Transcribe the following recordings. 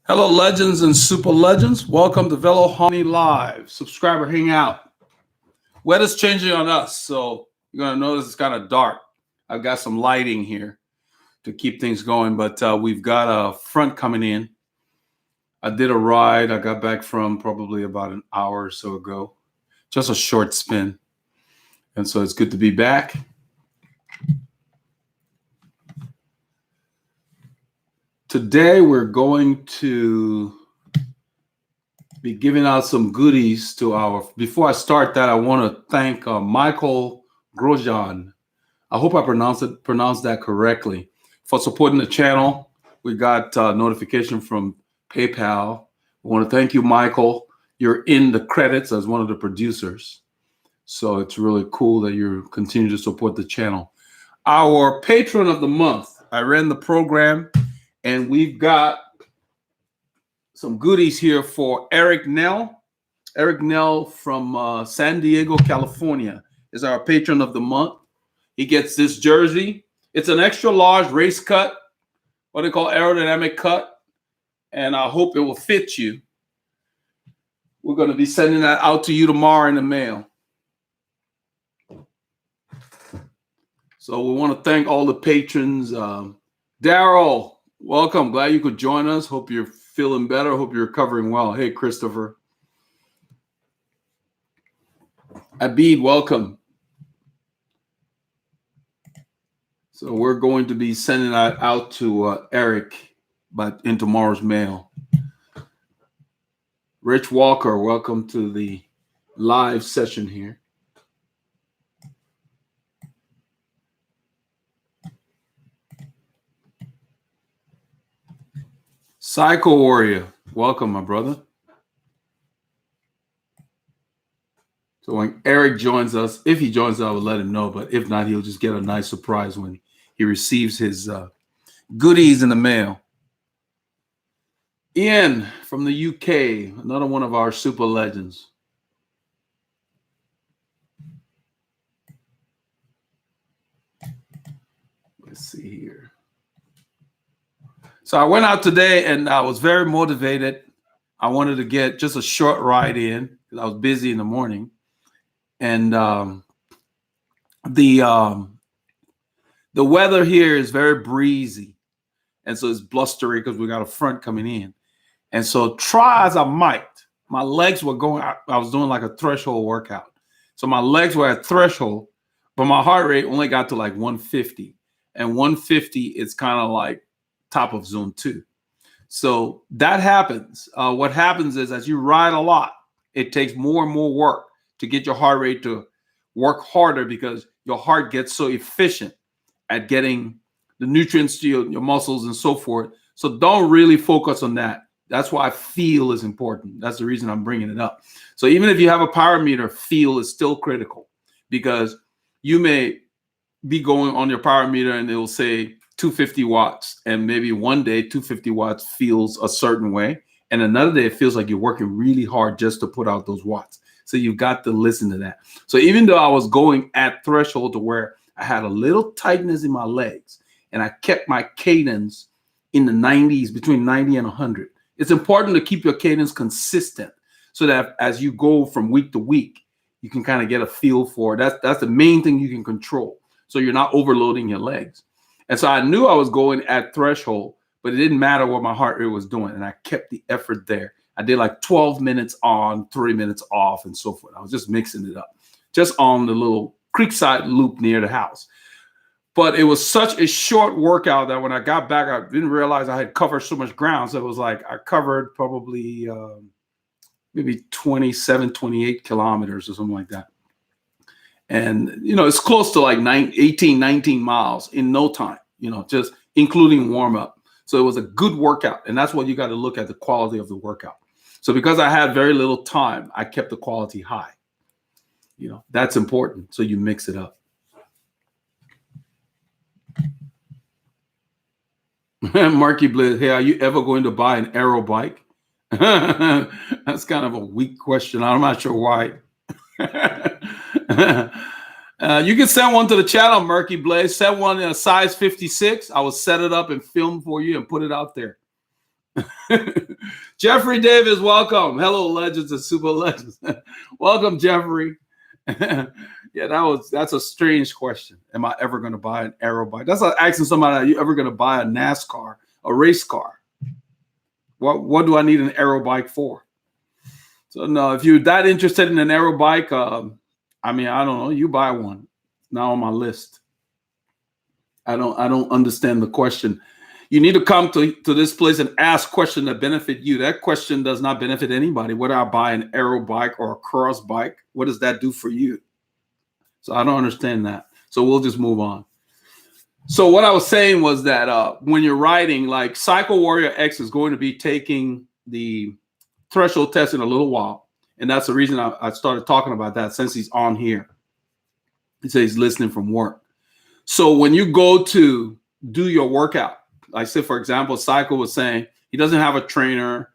Hello, legends and super legends. Welcome to Veloharmony Live. Subscriber Hangout. Weather's changing on us, so you're going to notice it's kind of dark. I've got some lighting here to keep things going, but we've got a front coming in. I did a ride. I got back from probably about an hour or so ago. Just a short spin. And so it's good to be back. Today we're going to be giving out some goodies to our. Before I start that, I want to thank Michael Grosjean. I hope I pronounced that correctly, for supporting the channel. We got notification from PayPal. I want to thank you, Michael. You're in the credits as one of the producers, so it's really cool that you continue to support the channel. Our patron of the month. I ran the program. And we've got some goodies here for Eric Nell. Eric Nell from San Diego, California is our patron of the month. He gets this jersey. It's an extra large race cut, what they call aerodynamic cut. And I hope it will fit you. We're going to be sending that out to you tomorrow in the mail. So we want to thank all the patrons. Daryl. Welcome. Glad you could join us. Hope you're feeling better. Hope you're recovering well. Hey, Christopher. Abid, welcome. So we're going to be sending that out to Eric, but in tomorrow's mail. Rich Walker, welcome to the live session here. Psycho Warrior, welcome, my brother. So when Eric joins us, if he joins us, I will let him know. But if not, he'll just get a nice surprise when he receives his goodies in the mail. Ian from the UK, another one of our super legends. Let's see here. So I went out today and I was very motivated. I wanted to get just a short ride in because I was busy in the morning. And the weather here is very breezy. And so it's blustery because we got a front coming in. And so try as I might, my legs were going, I was doing like a threshold workout. So my legs were at threshold, but my heart rate only got to like 150. And 150 is kind of like top of zone 2. So that happens. What happens is as you ride a lot, it takes more and more work to get your heart rate to work harder because your heart gets so efficient at getting the nutrients to your muscles and so forth. So don't really focus on that. That's why feel is important. That's the reason I'm bringing it up. So even if you have a power meter, feel is still critical because you may be going on your power meter and it will say 250 watts, and maybe one day 250 watts feels a certain way, and another day it feels like you're working really hard just to put out those watts. So you've got to listen to that. So even though I was going at threshold to where I had a little tightness in my legs, and I kept my cadence in the 90s, between 90 and 100. It's important to keep your cadence consistent so that as you go from week to week, you can kind of get a feel for it. That's the main thing you can control. So you're not overloading your legs. And so I knew I was going at threshold, but it didn't matter what my heart rate was doing. And I kept the effort there. I did like 12 minutes on, 3 minutes off, and so forth. I was just mixing it up, just on the little creekside loop near the house. But it was such a short workout that when I got back, I didn't realize I had covered so much ground. So it was like I covered probably maybe 27, 28 kilometers or something like that. And, you know, it's close to like 18, 19 miles in no time, you know, just including warm up. So it was a good workout. And that's what you got to look at, the quality of the workout. So because I had very little time, I kept the quality high. You know, that's important. So you mix it up. Marky Blitz, hey, are you ever going to buy an aero bike? That's kind of a weak question. I'm not sure why. You can send one to the channel, Murky Blaze. Send one in a size 56. I will set it up and film for you and put it out there. Jeffrey Davis, welcome. Hello, legends and super legends. Welcome, Jeffrey. Yeah, that's a strange question. Am I ever going to buy an aero bike? That's like asking somebody, are you ever going to buy a NASCAR, a race car? What do I need an aero bike for? So no, if you're that interested in an aero bike, I mean, I don't know. You buy one. Now on my list. I don't understand the question. You need to come to this place and ask questions that benefit you. That question does not benefit anybody. Whether I buy an aero bike or a cross bike, what does that do for you? So I don't understand that. So we'll just move on. So what I was saying was that when you're riding, like Cycle Warrior X is going to be taking the threshold test in a little while. And that's the reason I started talking about that, since he's on here. He says he's listening from work. So when you go to do your workout, like say, for example, Cycle was saying he doesn't have a trainer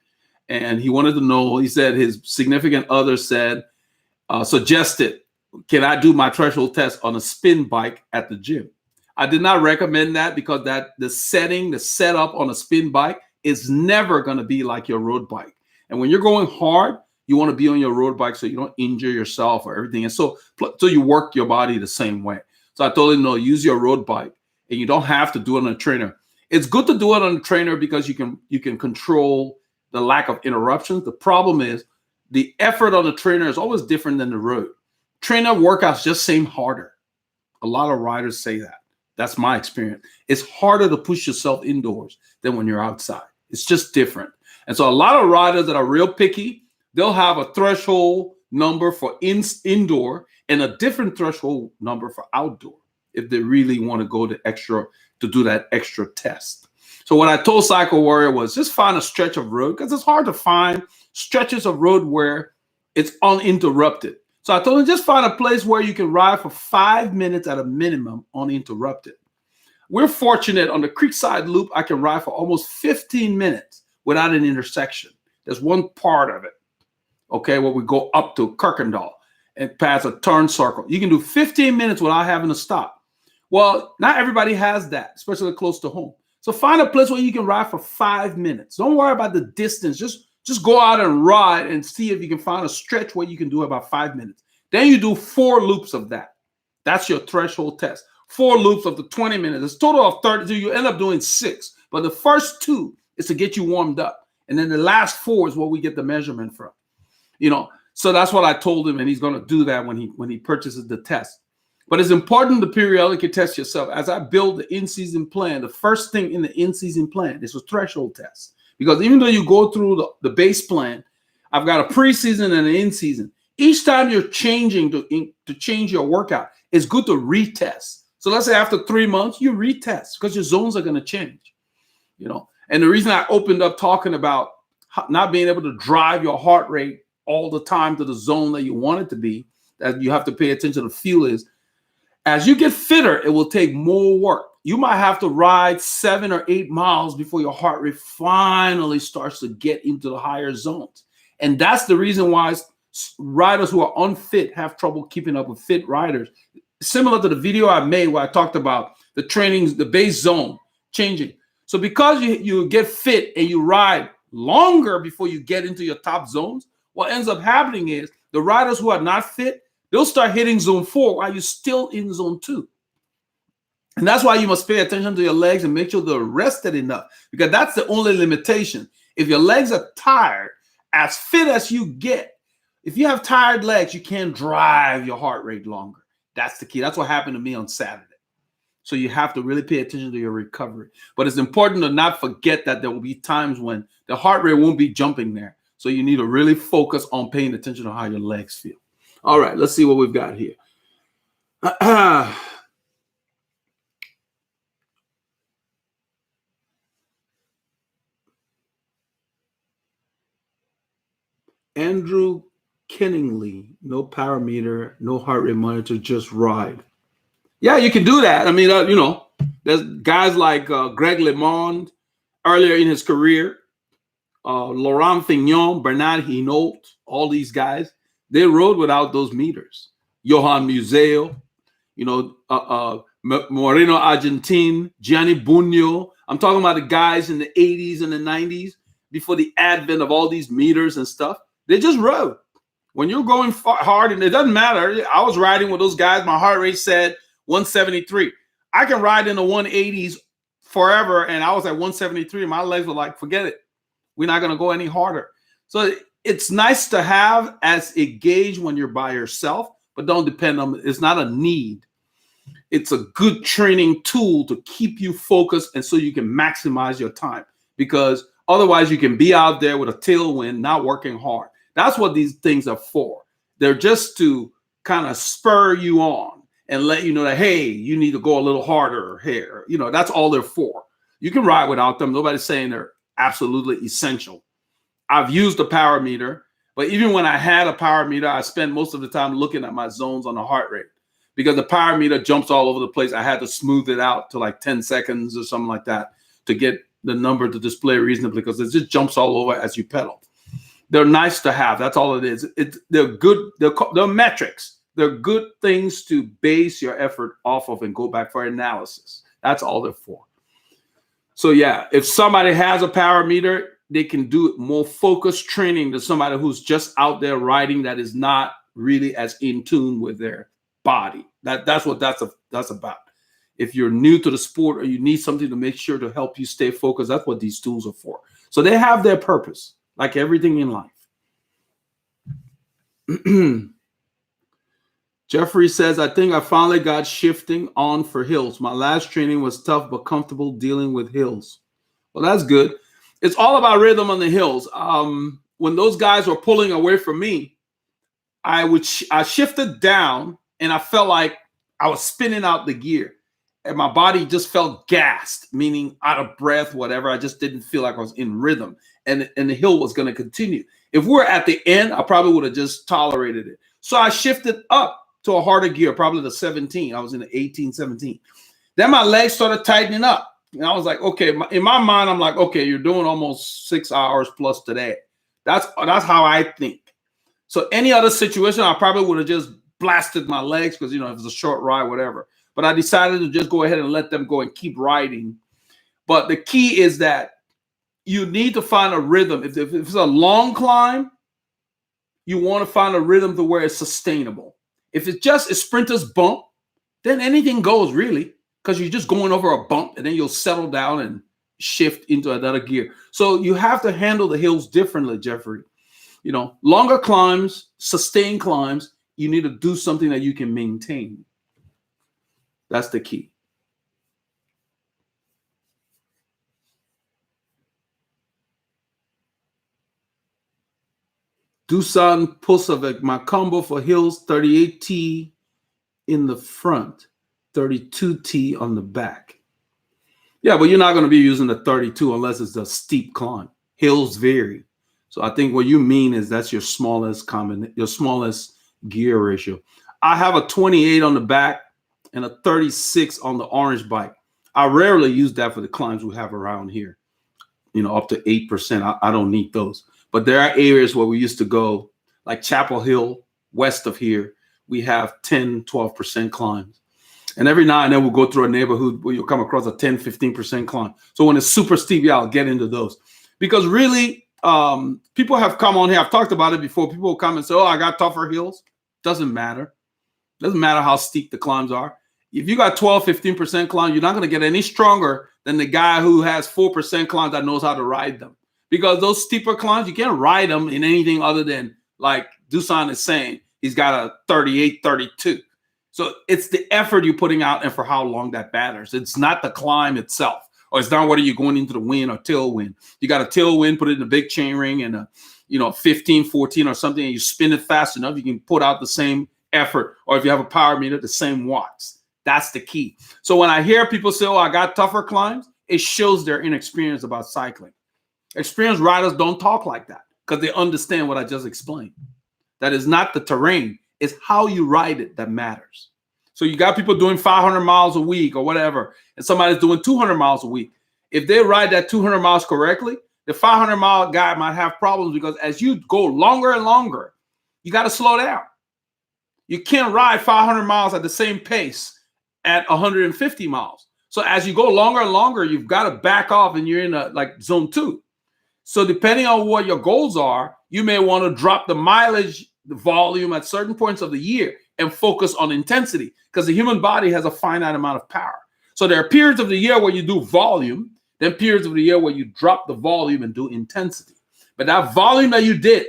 and he wanted to know, he said his significant other suggested, can I do my threshold test on a spin bike at the gym? I did not recommend that because the setup on a spin bike is never going to be like your road bike. And when you're going hard, you want to be on your road bike so you don't injure yourself or everything. And so you work your body the same way. So I told him, no, use your road bike, and you don't have to do it on a trainer. It's good to do it on a trainer because you can control the lack of interruptions. The problem is the effort on the trainer is always different than the road. Trainer workouts just seem harder. A lot of riders say that. That's my experience. It's harder to push yourself indoors than when you're outside. It's just different. And so a lot of riders that are real picky, they'll have a threshold number for indoor and a different threshold number for outdoor if they really want to go to do that extra test. So what I told Cycle Warrior was just find a stretch of road, because it's hard to find stretches of road where it's uninterrupted. So I told him just find a place where you can ride for 5 minutes at a minimum uninterrupted. We're fortunate on the Creekside Loop, I can ride for almost 15 minutes without an intersection. There's one part of it, okay, where we go up to Kirkendall and pass a turn circle. You can do 15 minutes without having to stop. Well, not everybody has that, especially close to home. So find a place where you can ride for 5 minutes. Don't worry about the distance. Just go out and ride and see if you can find a stretch where you can do about 5 minutes. Then you do 4 loops of that. That's your threshold test. 4 loops of the 20 minutes. It's a total of 30. So you end up doing 6. But the first 2 is to get you warmed up. And then the last 4 is where we get the measurement from. So that's what I told him, and he's going to do that when he purchases the test. But it's important to periodically test yourself. As I build the in-season plan, the first thing in the in-season plan is a threshold test. Because even though you go through the base plan, I've got a preseason and an in-season. Each time you're changing to change your workout, it's good to retest. So let's say after 3 months, you retest because your zones are going to change. And the reason I opened up talking about not being able to drive your heart rate all the time to the zone that you want it to be, that you have to pay attention to feel is, as you get fitter, it will take more work. You might have to ride 7 or 8 miles before your heart rate finally starts to get into the higher zones. And that's the reason why riders who are unfit have trouble keeping up with fit riders. Similar to the video I made where I talked about the trainings, the base zone changing. So because you get fit and you ride longer before you get into your top zones, what ends up happening is the riders who are not fit, they'll start hitting zone 4 while you're still in zone 2. And that's why you must pay attention to your legs and make sure they're rested enough, because that's the only limitation. If your legs are tired, as fit as you get, if you have tired legs, you can't drive your heart rate longer. That's the key. That's what happened to me on Saturday. So you have to really pay attention to your recovery. But it's important to not forget that there will be times when the heart rate won't be jumping there. So you need to really focus on paying attention to how your legs feel. All right, let's see what we've got here. Andrew Kenningley, no parameter, no heart rate monitor, just ride. Yeah, you can do that. I mean, there's guys like Greg LeMond earlier in his career, Laurent Fignon, Bernard Hinault, all these guys, they rode without those meters. Johan Museo, Moreno Argentine, Gianni Bugno. I'm talking about the guys in the 80s and the 90s. before the advent of all these meters and stuff. They just rode. When you're going hard, and it doesn't matter. I was riding with those guys. My heart rate said 173. I can ride in the 180s forever, and I was at 173. And my legs were like, forget it. We're not going to go any harder. So it's nice to have as a gauge when you're by yourself, but don't depend on it. It's not a need. It's a good training tool to keep you focused and so you can maximize your time, because otherwise you can be out there with a tailwind, not working hard. That's what these things are for. They're just to kind of spur you on and let you know that, hey, you need to go a little harder here. You know, that's all they're for. You can ride without them. Nobody's saying they're absolutely essential. I've used a power meter, but even when I had a power meter, I spent most of the time looking at my zones on the heart rate, because the power meter jumps all over the place. I had to smooth it out to like 10 seconds or something like that to get the number to display reasonably, because it just jumps all over as you pedal. They're nice to have. That's all it is. They're good. They're metrics. They're good things to base your effort off of and go back for analysis. That's all they're for. So yeah, if somebody has a power meter, they can do more focused training than somebody who's just out there riding that is not really as in tune with their body. That's what that's about. If you're new to the sport or you need something to make sure to help you stay focused, that's what these tools are for. So they have their purpose, like everything in life. Jeffrey says, I think I finally got shifting on for hills. My last training was tough but comfortable dealing with hills. Well, that's good. It's all about rhythm on the hills. When those guys were pulling away from me, I shifted down and I felt like I was spinning out the gear. And my body just felt gassed, meaning out of breath, whatever. I just didn't feel like I was in rhythm. And the hill was going to continue. If we're at the end, I probably would have just tolerated it. So I shifted up to a harder gear, probably the 17. I was in the 18, 17. Then my legs started tightening up. And I was like, okay, in my mind, I'm like, okay, you're doing almost 6 hours plus today. That's how I think. So any other situation, I probably would have just blasted my legs because, you know, it was a short ride, whatever. But I decided to just go ahead and let them go and keep riding. But the key is that you need to find a rhythm. If it's a long climb, you want to find a rhythm to where it's sustainable. If it's just a sprinter's bump, then anything goes really, because you're just going over a bump and then you'll settle down and shift into another gear. So you have to handle the hills differently, Jeffrey. You know, longer climbs, sustained climbs, you need to do something that you can maintain. That's the key. Dusan Pusavec, my combo for hills, 38T in the front, 32T on the back. Yeah, but you're not going to be using the 32 unless it's a steep climb. Hills vary. So I think what you mean is that's your smallest gear ratio. I have a 28 on the back and a 36 on the orange bike. I rarely use that for the climbs we have around here. You know, up to 8%. I don't need those. But there are areas where we used to go, like Chapel Hill, west of here. We have 10, 12% climbs. And every now and then we'll go through a neighborhood where you'll come across a 10, 15% climb. So when it's super steep, yeah, I'll get into those. Because really, people have come on here. I've talked about it before. People will come and say, oh, I got tougher hills. Doesn't matter. Doesn't matter how steep the climbs are. If you got 12, 15% climbs, you're not going to get any stronger than the guy who has 4% climbs that knows how to ride them. Because those steeper climbs, you can't ride them in anything other than, like Dusan is saying, he's got a 38, 32. So it's the effort you're putting out and for how long that matters. It's not the climb itself. Or it's not whether you're going into the wind or tailwind. You got a tailwind, put it in a big chain ring and a 15, 14 or something, and you spin it fast enough, you can put out the same effort. Or if you have a power meter, the same watts. That's the key. So when I hear people say, oh, I got tougher climbs, it shows their inexperience about cycling. Experienced riders don't talk like that because they understand what I just explained. That is not the terrain. It's how you ride it that matters. So you got people doing 500 miles a week or whatever, and somebody's doing 200 miles a week. If they ride that 200 miles correctly, the 500-mile guy might have problems because as you go longer and longer, you got to slow down. You can't ride 500 miles at the same pace at 150 miles. So as you go longer and longer, you've got to back off and you're in like zone 2. So depending on what your goals are, you may want to drop the mileage, the volume at certain points of the year and focus on intensity, because the human body has a finite amount of power. So there are periods of the year where you do volume, then periods of the year where you drop the volume and do intensity. But that volume that you did,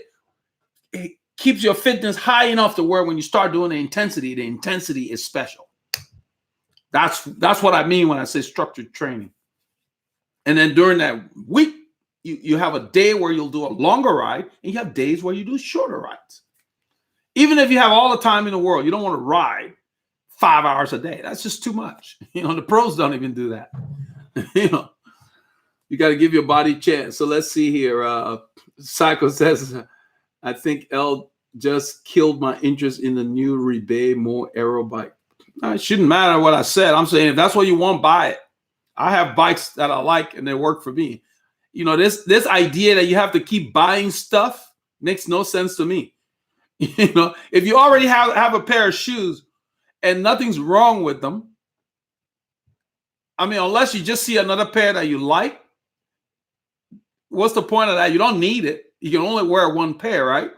it keeps your fitness high enough to where when you start doing the intensity is special. That's what I mean when I say structured training. And then during that week, you have a day where you'll do a longer ride, and you have days where you do shorter rides. Even if you have all the time in the world, you don't want to ride 5 hours a day. That's just too much. The pros don't even do that. You got to give your body a chance. So let's see here. Psycho says, I think L just killed my interest in the new Rebay More Aero bike. It shouldn't matter what I said. I'm saying if that's what you want, buy it. I have bikes that I like and they work for me. This idea that you have to keep buying stuff makes no sense to me. If you already have a pair of shoes and nothing's wrong with them, I mean, unless you just see another pair that you like, what's the point of that? You don't need it. You can only wear one pair, right?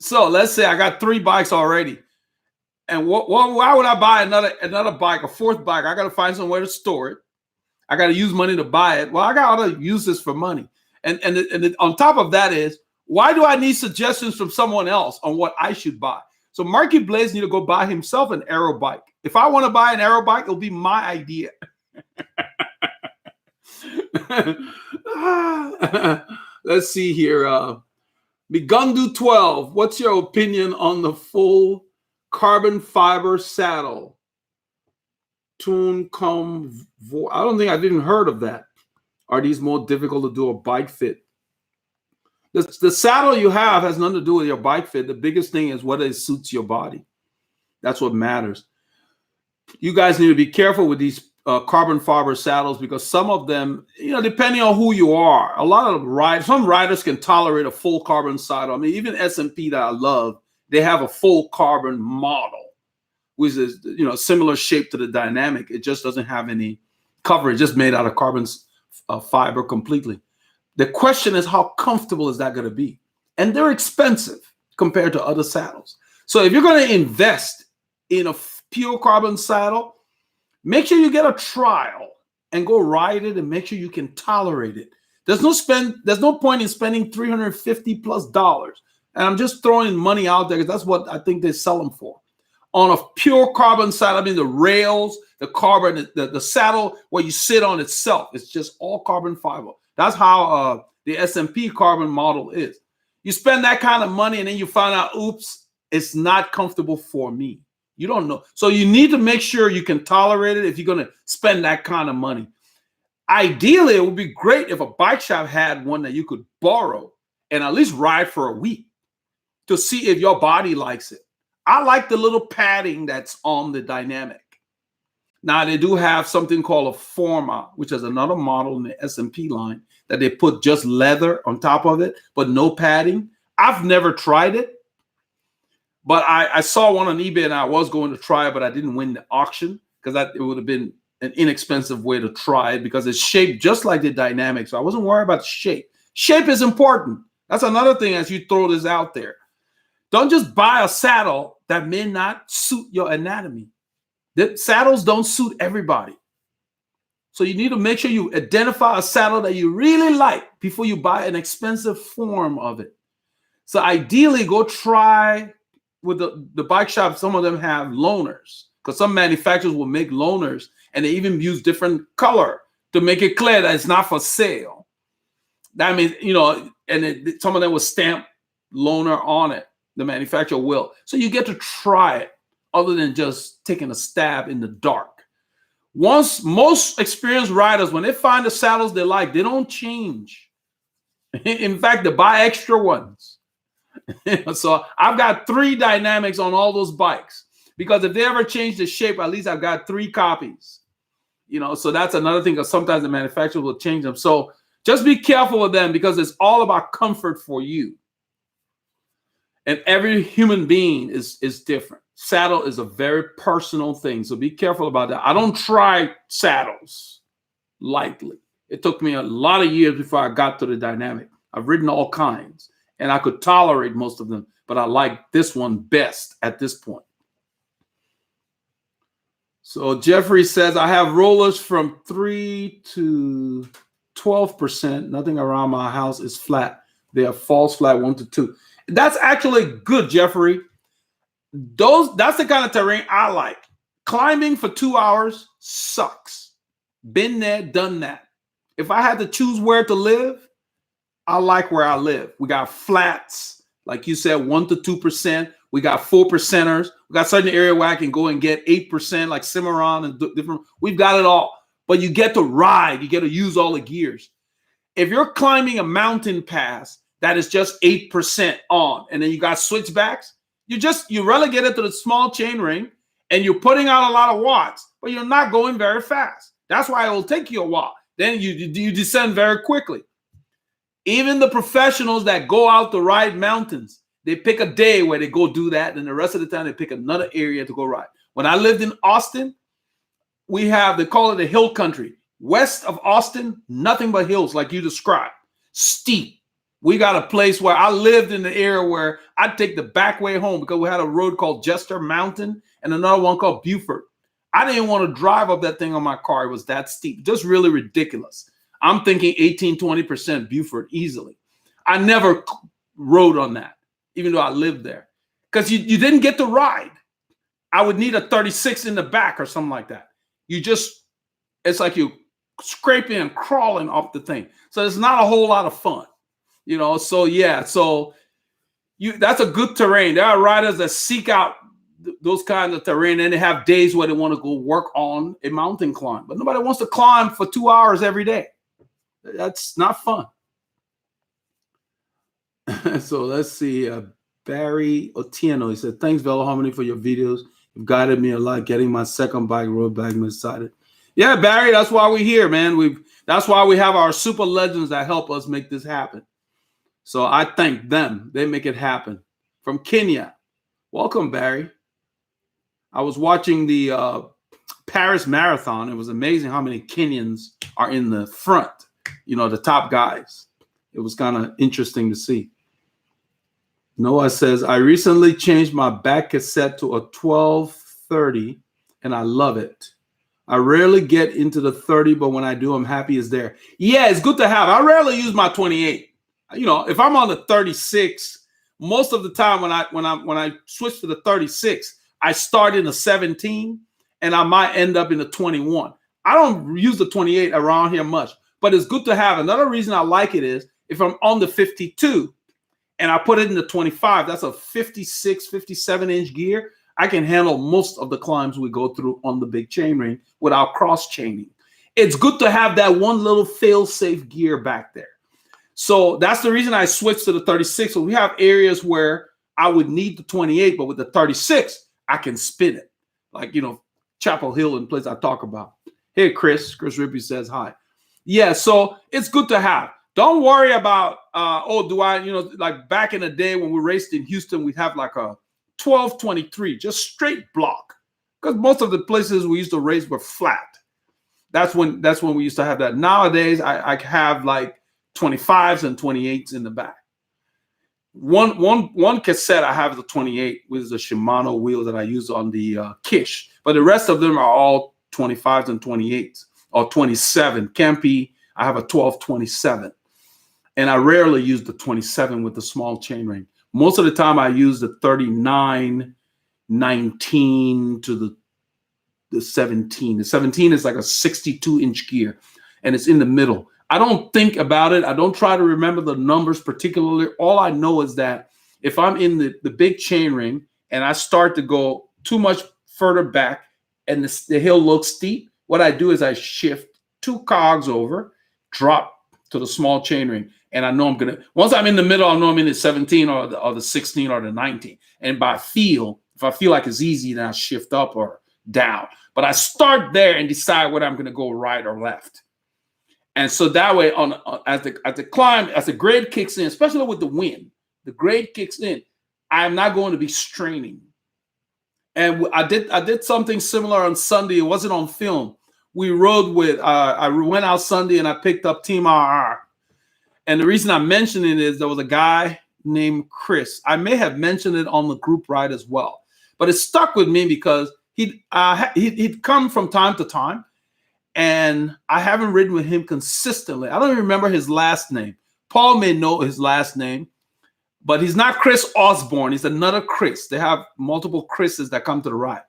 So let's say I got 3 bikes already. And why would I buy another bike, a 4th bike? I got to find somewhere to store it. I got to use money to buy it. Well, I got to use this for money. And on top of that is, why do I need suggestions from someone else on what I should buy? So Marky Blaze need to go buy himself an aero bike. If I want to buy an aero bike, it'll be my idea. Let's see here. Migundu 12, what's your opinion on the full carbon fiber saddle? I don't think I've even heard of that. Are these more difficult to do a bike fit? The saddle you have has nothing to do with your bike fit. The biggest thing is whether it suits your body. That's what matters. You guys need to be careful with these carbon fiber saddles, because some of them, depending on who you are, some riders can tolerate a full carbon saddle. I mean, even S&P that I love, they have a full carbon model, which is, similar shape to the Dynamic. It just doesn't have any coverage, just made out of carbon fiber completely. The question is, how comfortable is that going to be? And they're expensive compared to other saddles. So if you're going to invest in a pure carbon saddle, make sure you get a trial and go ride it and make sure you can tolerate it. There's no point in spending $350+. And I'm just throwing money out there because that's what I think they sell them for. On a pure carbon saddle, I mean the rails, the carbon, the saddle where you sit on itself, it's just all carbon fiber. That's how the S&P carbon model is. You spend that kind of money and then you find out, oops, it's not comfortable for me. You don't know. So you need to make sure you can tolerate it if you're going to spend that kind of money. Ideally, it would be great if a bike shop had one that you could borrow and at least ride for a week to see if your body likes it. I like the little padding that's on the Dynamic. Now, they do have something called a Forma, which is another model in the S&P line that they put just leather on top of it, but no padding. I've never tried it, but I saw one on eBay and I was going to try it, but I didn't win the auction because it would have been an inexpensive way to try it because it's shaped just like the Dynamic. So I wasn't worried about the shape. Shape is important. That's another thing as you throw this out there. Don't just buy a saddle that may not suit your anatomy. The saddles don't suit everybody. So you need to make sure you identify a saddle that you really like before you buy an expensive form of it. So ideally, go try with the bike shop. Some of them have loaners because some manufacturers will make loaners and they even use different color to make it clear that it's not for sale. That means, and some of them will stamp loaner on it. The manufacturer will. So you get to try it other than just taking a stab in the dark. Once most experienced riders, when they find the saddles they like, they don't change. In fact, they buy extra ones. So I've got 3 Dynamics on all those bikes because if they ever change the shape, at least I've got 3 copies. So that's another thing because sometimes the manufacturer will change them. So just be careful with them because it's all about comfort for you. And every human being is different. Saddle is a very personal thing, so be careful about that. I don't try saddles lightly. It took me a lot of years before I got to the Dynamic. I've ridden all kinds, and I could tolerate most of them, but I like this one best at this point. So Jeffrey says, I have rollers from 3 to 12%. Nothing around my house is flat. They are false flat 1 to 2. That's actually good, Jeffrey. That's the kind of terrain I like. Climbing for 2 hours sucks. Been there, done that. If I had to choose where to live, I like where I live. We got flats, like you said, 1 to 2%. We got 4%ers. We got certain area where I can go and get 8%, like Cimarron and different. We've got it all. But you get to ride. You get to use all the gears. If you're climbing a mountain pass that is just 8% on, and then you got switchbacks, you relegate it to the small chain ring, and you're putting out a lot of watts, but you're not going very fast. That's why it will take you a while. Then you descend very quickly. Even the professionals that go out to ride mountains, they pick a day where they go do that, and the rest of the time they pick another area to go ride. When I lived in Austin, they call it the hill country. West of Austin, nothing but hills like you described. Steep. We got a place where I lived in the area where I'd take the back way home because we had a road called Jester Mountain and another one called Buford. I didn't want to drive up that thing on my car. It was that steep. Just really ridiculous. I'm thinking 18, 20% Buford easily. I never rode on that, even though I lived there. Because you didn't get to ride. I would need a 36 in the back or something like that. It's like you scraping and crawling up the thing. So it's not a whole lot of fun. So yeah, that's a good terrain. There are riders that seek out those kinds of terrain, and they have days where they want to go work on a mountain climb. But nobody wants to climb for 2 hours every day. That's not fun. So let's see. Barry Otieno, he said, thanks, Veloharmony, for your videos. You've guided me a lot getting my second bike road back decided. Yeah, Barry, that's why we're here, man. That's why we have our super legends that help us make this happen. So I thank them. They make it happen. From Kenya. Welcome, Barry. I was watching the Paris Marathon. It was amazing how many Kenyans are in the front, the top guys. It was kind of interesting to see. Noah says, I recently changed my back cassette to a 1230, and I love it. I rarely get into the 30, but when I do, I'm happy it's there. Yeah, it's good to have. I rarely use my 28. If I'm on the 36, most of the time when I switch to the 36, I start in the 17, and I might end up in the 21. I don't use the 28 around here much, but it's good to have. Another reason I like it is if I'm on the 52 and I put it in the 25, that's a 56, 57-inch gear. I can handle most of the climbs we go through on the big chain ring without cross-chaining. It's good to have that one little fail-safe gear back there. So that's the reason I switched to the 36. So we have areas where I would need the 28, but with the 36, I can spin it. Like, Chapel Hill and place I talk about. Hey, Chris Rippey says hi. Yeah, so it's good to have. Don't worry about, like back in the day when we raced in Houston, we'd have like a 1223, just straight block. Because most of the places we used to race were flat. That's when we used to have that. Nowadays, I have like 25s and 28s in the back. One cassette I have is a 28 with a Shimano wheel that I use on the Kish. But the rest of them are all 25s and 28s or 27. Campy, I have a 1227. And I rarely use the 27 with the small chain ring. Most of the time I use the 39, 19 to the 17. The 17 is like a 62-inch gear, and it's in the middle. I don't think about it. I don't try to remember the numbers particularly. All I know is that if I'm in the big chain ring and I start to go too much further back and the hill looks steep, what I do is I shift 2 cogs over, drop to the small chain ring. And I know once I'm in the middle, I know I'm in the 17 or the 16 or the 19. And if I feel like it's easy, then I shift up or down. But I start there and decide whether I'm going to go right or left. And so that way, as the grade kicks in, especially with the wind, the grade kicks in, I'm not going to be straining. And I did something similar on Sunday. It wasn't on film. We rode with, I went out Sunday and I picked up Team RR. And the reason I'm mentioning it is there was a guy named Chris. I may have mentioned it on the group ride as well, but it stuck with me because he'd come from time to time, and I haven't ridden with him consistently. I don't even remember his last name. Paul may know his last name, but he's not Chris Osborne. He's another Chris. They have multiple Chris's that come to the ride.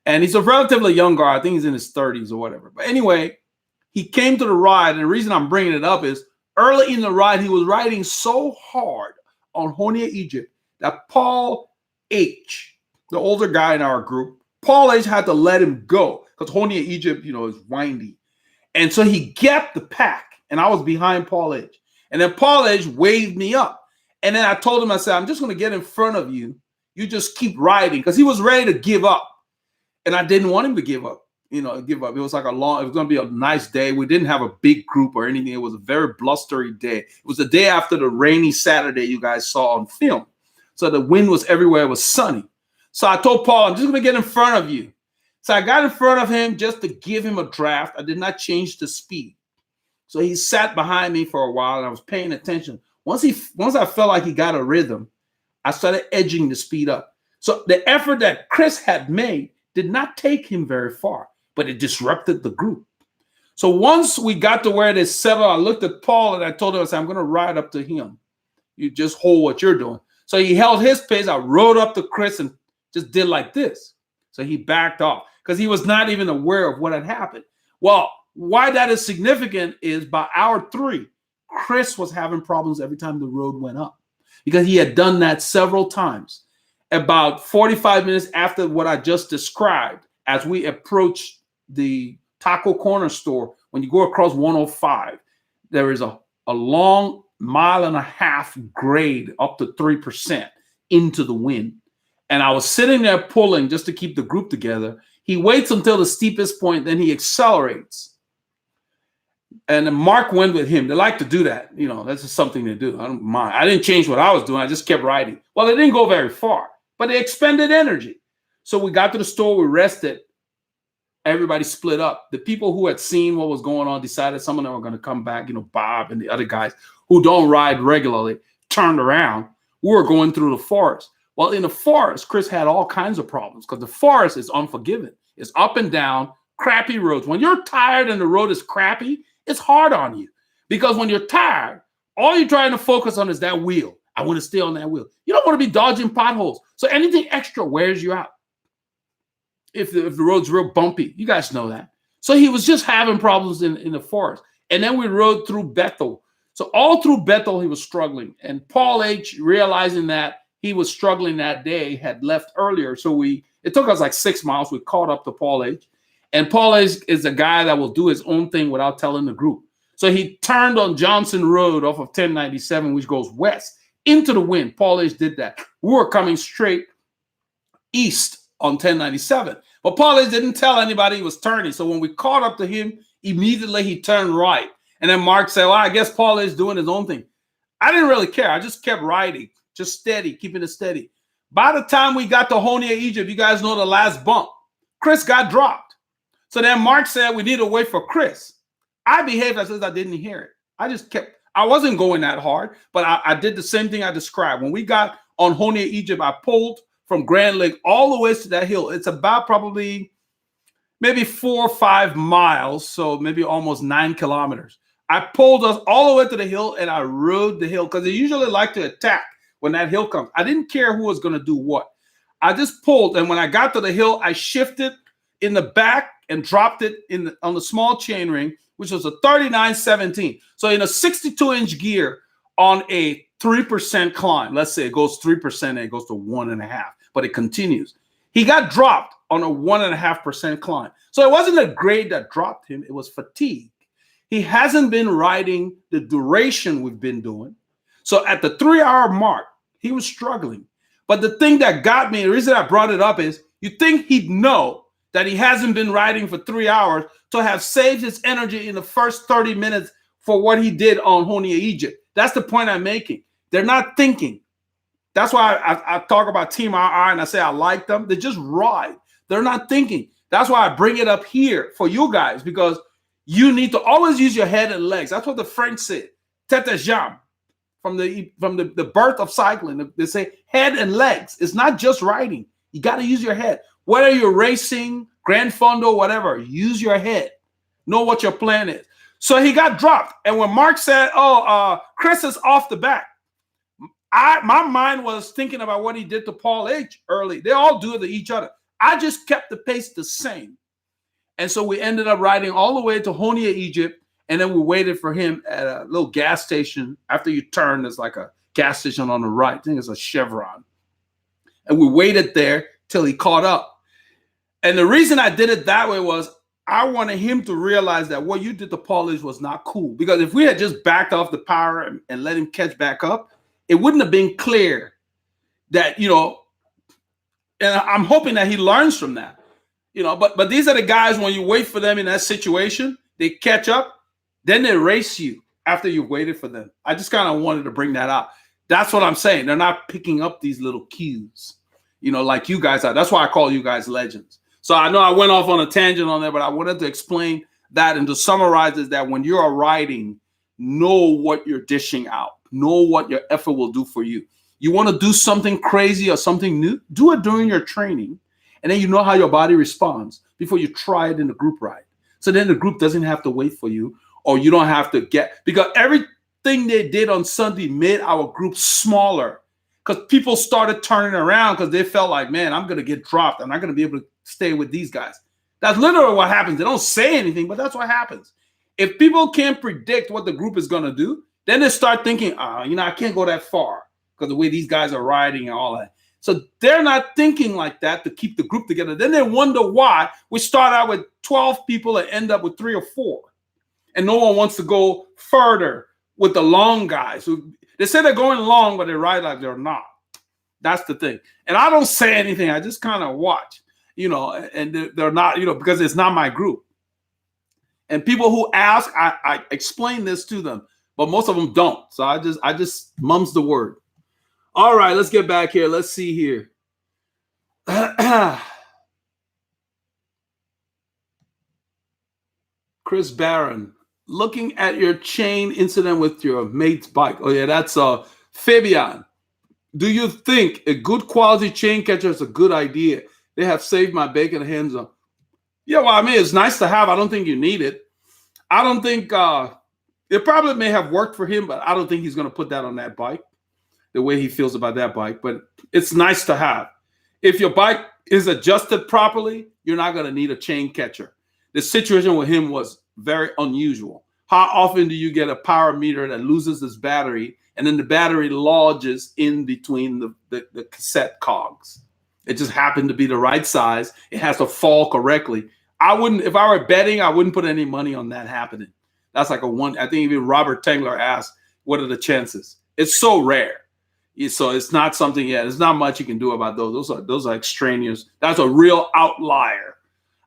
And he's a relatively young guy. I think he's in his 30s or whatever. But anyway, he came to the ride, and the reason I'm bringing it up is early in the ride, he was riding so hard on Honia Egypt that Paul H., the older guy in our group, Paul H. had to let him go because Honia Egypt, is windy. And so he gapped the pack, and I was behind Paul H. And then Paul H. waved me up. And then I told him, I said, I'm just going to get in front of you. You just keep riding, because he was ready to give up. And I didn't want him to give up. Give up. It was like it was going to be a nice day. We didn't have a big group or anything. It was a very blustery day. It was the day after the rainy Saturday you guys saw on film. So the wind was everywhere. It was sunny. So I told Paul, I'm just going to get in front of you. So I got in front of him just to give him a draft. I did not change the speed. So he sat behind me for a while, and I was paying attention. Once I felt like he got a rhythm, I started edging the speed up. So the effort that Chris had made did not take him very far, but it disrupted the group. So once we got to where they settled, I looked at Paul and I told him, I said, I'm going to ride up to him. You just hold what you're doing. So he held his pace. I rode up to Chris and just did like this. So he backed off because he was not even aware of what had happened. Well, why that is significant is by hour 3, Chris was having problems every time the road went up because he had done that several times. About 45 minutes after what I just described, as we approached the Taco Corner store, when you go across 105, there is a long 1.5 grade up to 3% into the wind. And I was sitting there pulling just to keep the group together. He waits until the steepest point, then he accelerates. And then Mark went with him. They like to do that. That's just something they do. I don't mind. I didn't change what I was doing. I just kept riding. Well, it didn't go very far, but they expended energy. So we got to the store, we rested. Everybody split up. The people who had seen what was going on decided some of them were going to come back. Bob and the other guys who don't ride regularly turned around. We were going through the forest. Well, in the forest, Chris had all kinds of problems because the forest is unforgiving. It's up and down, crappy roads. When you're tired and the road is crappy, it's hard on you because when you're tired, all you're trying to focus on is that wheel. I want to stay on that wheel. You don't want to be dodging potholes. So anything extra wears you out. If the road's real bumpy, you guys know that. So he was just having problems in the forest. And then we rode through Bethel. So all through Bethel, he was struggling. And Paul H., realizing that he was struggling that day, had left earlier. So it took us like 6 miles. We caught up to Paul H. And Paul H. is a guy that will do his own thing without telling the group. So he turned on Johnson Road off of 1097, which goes west into the wind. Paul H. did that. We were coming straight east on 1097. But Paul H. didn't tell anybody he was turning. So when we caught up to him, immediately he turned right. And then Mark said, well, I guess Paul H. doing his own thing. I didn't really care. I just kept riding, just steady, keeping it steady. By the time we got to Honia, Egypt, you guys know the last bump, Chris got dropped. So then Mark said we need to wait for Chris. I behaved as if I didn't hear it. I wasn't going that hard, but I did the same thing I described. When we got on Honia, Egypt, I pulled from Grand Lake all the way to that hill. It's about probably maybe 4 or 5 miles, so maybe almost 9 kilometers. I pulled us all the way to the hill, and I rode the hill because they usually like to attack when that hill comes. I didn't care who was going to do what. I just pulled, and when I got to the hill, I shifted in the back and dropped it on the small chain ring, which was a 3917. So in a 62-inch gear on a 3% climb, let's say it goes 3% and it goes to 1.5%, but it continues. He got dropped on a 1.5% climb. So it wasn't a grade that dropped him. It was fatigue. He hasn't been riding the duration we've been doing. So at the 3-hour mark, he was struggling. But the thing that got me, the reason I brought it up is you think he'd know that he hasn't been riding for 3 hours to have saved his energy in the first 30 minutes for what he did on Honia, Egypt. That's the point I'm making. They're not thinking. That's why I talk about Team RR and I say I like them. They just ride. They're not thinking. That's why I bring it up here for you guys, because you need to always use your head and legs. That's what the French said. tête et jambes, from the birth of cycling. They say head and legs. It's not just riding. You got to use your head. Whether you're racing, Grand Fondo, whatever, use your head. Know what your plan is. So he got dropped. And when Mark said, Chris is off the back, my mind was thinking about what he did to Paul H. early. They all do it to each other. I just kept the pace the same. And so we ended up riding all the way to Honia, Egypt. And then we waited for him at a little gas station. After you turn, there's like a gas station on the right. I think it's a Chevron. And we waited there till he caught up. And the reason I did it that way was I wanted him to realize that what you did to Paul H was not cool. Because if we had just backed off the power and let him catch back up, it wouldn't have been clear that, and I'm hoping that he learns from that. But these are the guys, when you wait for them in that situation, they catch up, then they race you after you've waited for them. I just kind of wanted to bring that out. That's what I'm saying. They're not picking up these little cues, like you guys are. That's why I call you guys legends. So I know I went off on a tangent on there, but I wanted to explain that and to summarize is that when you're riding, know what you're dishing out. Know what your effort will do for you. You want to do something crazy or something new, do it during your training. And then you know how your body responds before you try it in the group ride. So then the group doesn't have to wait for you, or you don't have to because everything they did on Sunday made our group smaller, because people started turning around because they felt like, man, I'm going to get dropped. I'm not going to be able to stay with these guys. That's literally what happens. They don't say anything, but that's what happens. If people can't predict what the group is going to do, then they start thinking, I can't go that far because the way these guys are riding and all that. So they're not thinking like that to keep the group together. Then they wonder why we start out with 12 people and end up with 3 or 4. And no one wants to go further with the long guys. They say they're going long, but they ride like they're not. That's the thing. And I don't say anything. I just kind of watch, and they're not, because it's not my group. And people who ask, I explain this to them, but most of them don't. So I just mum's the word. All right, let's get back here. Let's see here. Chris Barron, looking at your chain incident with your mate's bike. Oh, yeah, that's Fabian. Do you think a good quality chain catcher is a good idea? They have saved my bacon hands on. Yeah, well, I mean, it's nice to have. I don't think you need it. I don't think it probably may have worked for him, but I don't think he's going to put that on that bike, the way he feels about that bike. But it's nice to have. If your bike is adjusted properly, you're not going to need a chain catcher. The situation with him was very unusual. How often do you get a power meter that loses its battery and then the battery lodges in between the cassette cogs? It just happened to be the right size. It has to fall correctly. If I were betting, I wouldn't put any money on that happening. That's like I think even Robert Tengler asked, what are the chances? It's so rare. So it's not something yet. There's not much you can do about those. Those are extraneous. That's a real outlier.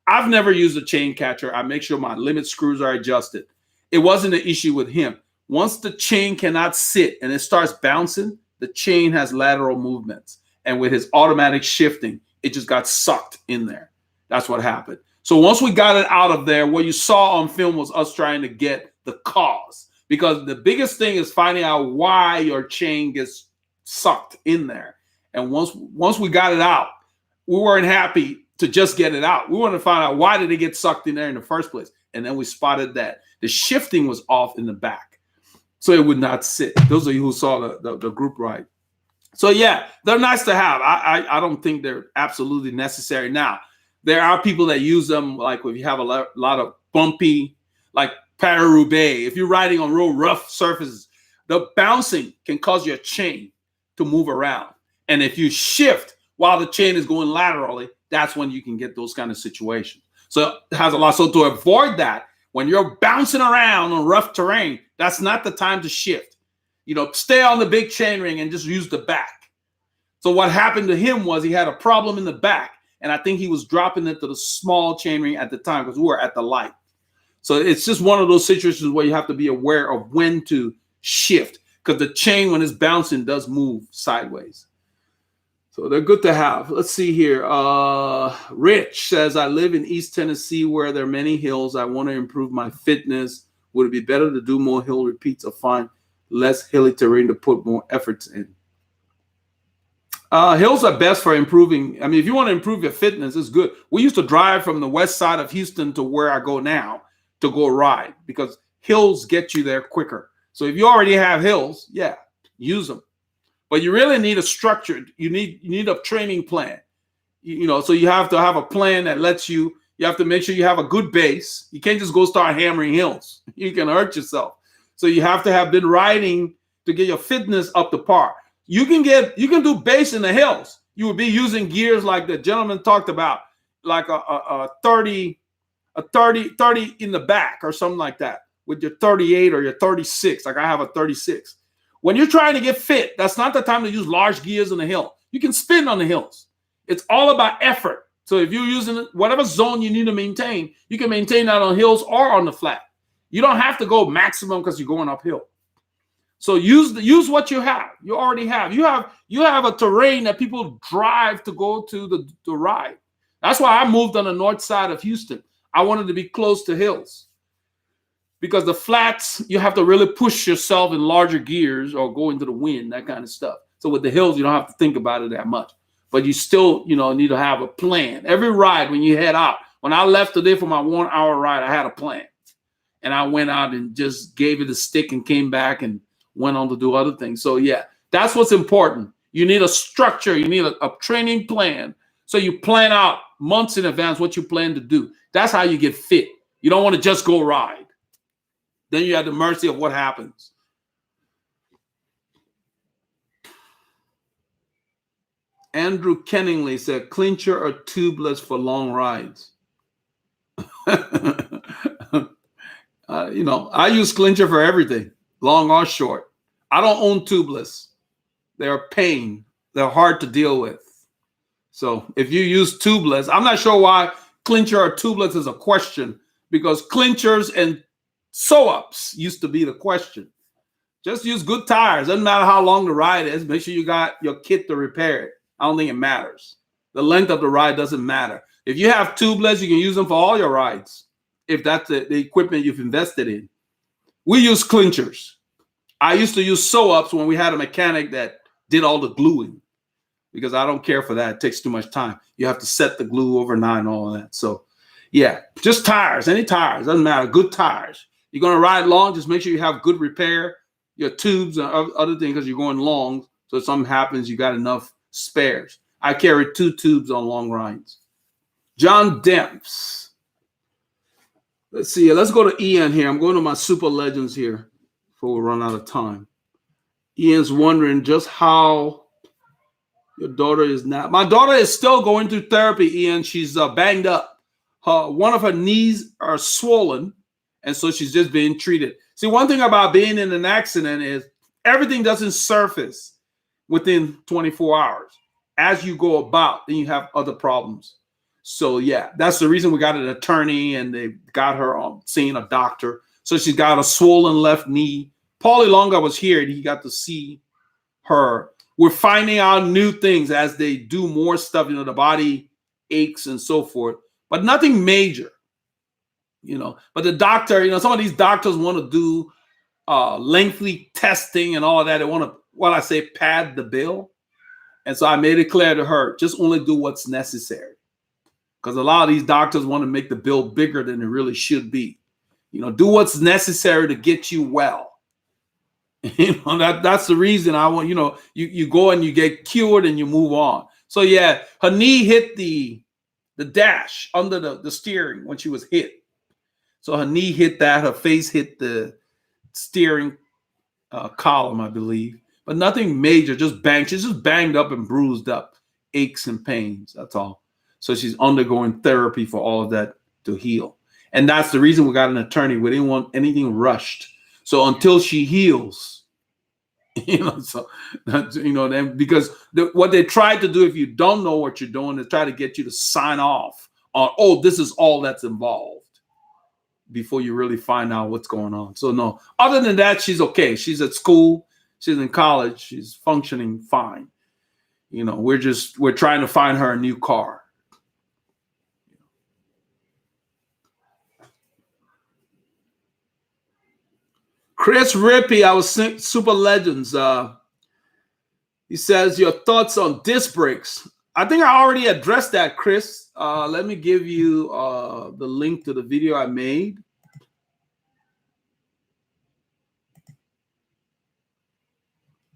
I've never used a chain catcher. I make sure my limit screws are adjusted. It wasn't an issue with him. Once the chain cannot sit and it starts bouncing, the chain has lateral movements. And with his automatic shifting, it just got sucked in there. That's what happened. So once we got it out of there, what you saw on film was us trying to get the cause. Because the biggest thing is finding out why your chain gets sucked in there. And once we got it out, we weren't happy to just get it out. We wanted to find out why did it get sucked in there in the first place. And then we spotted that the shifting was off in the back. So it would not sit. Those of you who saw the group ride. So yeah, they're nice to have. I don't think they're absolutely necessary. Now, there are people that use them, like if you have a lot of bumpy, like Paris-Roubaix. If you're riding on real rough surfaces, the bouncing can cause your chain to move around. And if you shift while the chain is going laterally, that's when you can get those kind of situations. So it has a lot. So to avoid that, when you're bouncing around on rough terrain, that's not the time to shift. Stay on the big chain ring and just use the back. So what happened to him was he had a problem in the back. And I think he was dropping it to the small chain ring at the time because we were at the light. So it's just one of those situations where you have to be aware of when to shift, because the chain, when it's bouncing, does move sideways. So they're good to have. Let's see here. Rich says, I live in East Tennessee where there are many hills. I want to improve my fitness. Would it be better to do more hill repeats or find less hilly terrain to put more efforts in. Hills are best for improving. I mean, if you want to improve your fitness, it's good. We used to drive from the west side of Houston to where I go now to go ride because hills get you there quicker. So if you already have hills, yeah, use them. But you really need a structured. You need a training plan. So you have to have a plan that lets you. You have to make sure you have a good base. You can't just go start hammering hills. You can hurt yourself. So you have to have been riding to get your fitness up to par. You can do base in the hills. You would be using gears like the gentleman talked about, like a 30 in the back or something like that with your 38 or your 36. Like I have a 36. When you're trying to get fit, that's not the time to use large gears in the hill. You can spin on the hills. It's all about effort. So if you're using whatever zone you need to maintain, you can maintain that on hills or on the flat. You don't have to go maximum because you're going uphill. So use what you have. You already have. You have a terrain that people drive to go to the ride. That's why I moved on the north side of Houston. I wanted to be close to hills because the flats, you have to really push yourself in larger gears or go into the wind, that kind of stuff. So with the hills, you don't have to think about it that much. But you still, need to have a plan. Every ride when you head out. When I left today for my 1 hour ride, I had a plan. And I went out and just gave it a stick and came back and went on to do other things. So yeah, that's what's important. You need a structure. You need a training plan. So you plan out months in advance what you plan to do. That's how you get fit. You don't want to just go ride. Then you're at the mercy of what happens. Andrew Kenningley said, clincher or tubeless for long rides. I use clincher for everything, long or short. I don't own tubeless. They're a pain. They're hard to deal with. So if you use tubeless, I'm not sure why clincher or tubeless is a question, because clinchers and sew-ups used to be the question. Just use good tires. Doesn't matter how long the ride is. Make sure you got your kit to repair it. I don't think it matters. The length of the ride doesn't matter. If you have tubeless, you can use them for all your rides, if that's the equipment you've invested in. We use clinchers. I used to use sew-ups when we had a mechanic that did all the gluing, because I don't care for that. It takes too much time. You have to set the glue overnight and all of that. So, yeah, just tires, any tires. Doesn't matter. Good tires. You're going to ride long, just make sure you have good repair, your tubes and other things, because you're going long. So if something happens, you got enough spares. I carry 2 tubes on long rides. John Demps. Let's see. Let's go to Ian here. I'm going to my super legends here before we run out of time. Ian's wondering just how your daughter is now. My daughter is still going through therapy, Ian. She's banged up. One of her knees are swollen, and so she's just being treated. See, one thing about being in an accident is everything doesn't surface within 24 hours. As you go about, then you have other problems. So, yeah, that's the reason we got an attorney, and they got her seeing a doctor. So she's got a swollen left knee. Paulie Longa was here, and he got to see her. We're finding out new things as they do more stuff. The body aches and so forth, but nothing major. But the doctor, some of these doctors want to do lengthy testing and all of that. They want to, pad the bill. And so I made it clear to her, just only do what's necessary. Because a lot of these doctors want to make the bill bigger than it really should be. Do what's necessary to get you well. That's the reason I want, you go and you get cured and you move on. So yeah, her knee hit the dash under the steering when she was hit. So her knee hit that, her face hit the steering column, I believe. But nothing major, just banged. She's just banged up and bruised up, aches and pains, that's all. So she's undergoing therapy for all of that to heal. And that's the reason we got an attorney. We didn't want anything rushed. So until she heals, because what they tried to do, if you don't know what you're doing, is try to get you to sign off on, this is all that's involved, before you really find out what's going on. So no, other than that, she's okay. She's at school. She's in college. She's functioning fine. We're trying to find her a new car. Chris Rippey, I was Super Legends. He says, your thoughts on disc brakes. I think I already addressed that, Chris. Let me give you the link to the video I made.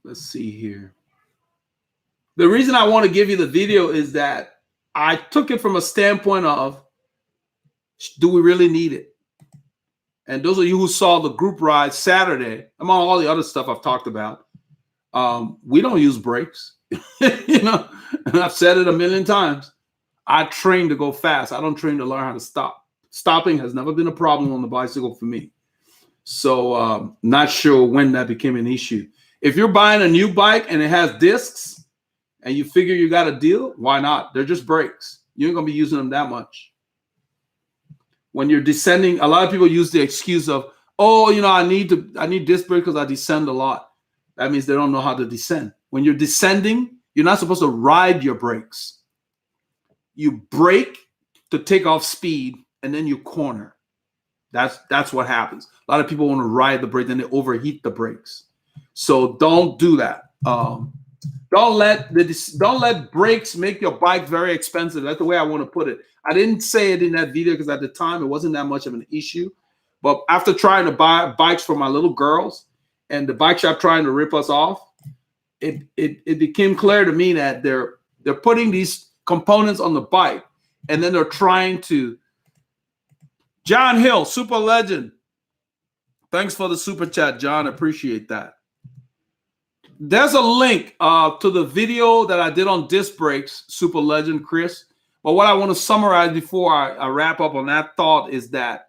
Let's see here. The reason I want to give you the video is that I took it from a standpoint of, do we really need it? And those of you who saw the group ride Saturday, among all the other stuff I've talked about, we don't use brakes. You know, and I've said it a million times. I train to go fast. I don't train to learn how to stop. Stopping has never been a problem on the bicycle for me. So not sure when that became an issue. If you're buying a new bike and it has discs and you figure you got a deal, why not? They're just brakes. You ain't gonna be using them that much. When you're descending, a lot of people use the excuse of, oh, you know, I need disc brake because I descend a lot. That means they don't know how to descend. When you're descending, you're not supposed to ride your brakes. You brake to take off speed and then you corner. That's what happens. A lot of people want to ride the brake, then they overheat the brakes. So don't do that. Don't let brakes make your bike very expensive. That's the way I want to put it. I didn't say it in that video because at the time it wasn't that much of an issue. But after trying to buy bikes for my little girls and the bike shop trying to rip us off, it became clear to me that they're putting these components on the bike and then they're trying to. John Hill, Super Legend. Thanks for the super chat, John. Appreciate that. There's a link to the video that I did on disc brakes, Super Legend, Chris. But what I want to summarize before I wrap up on that thought is that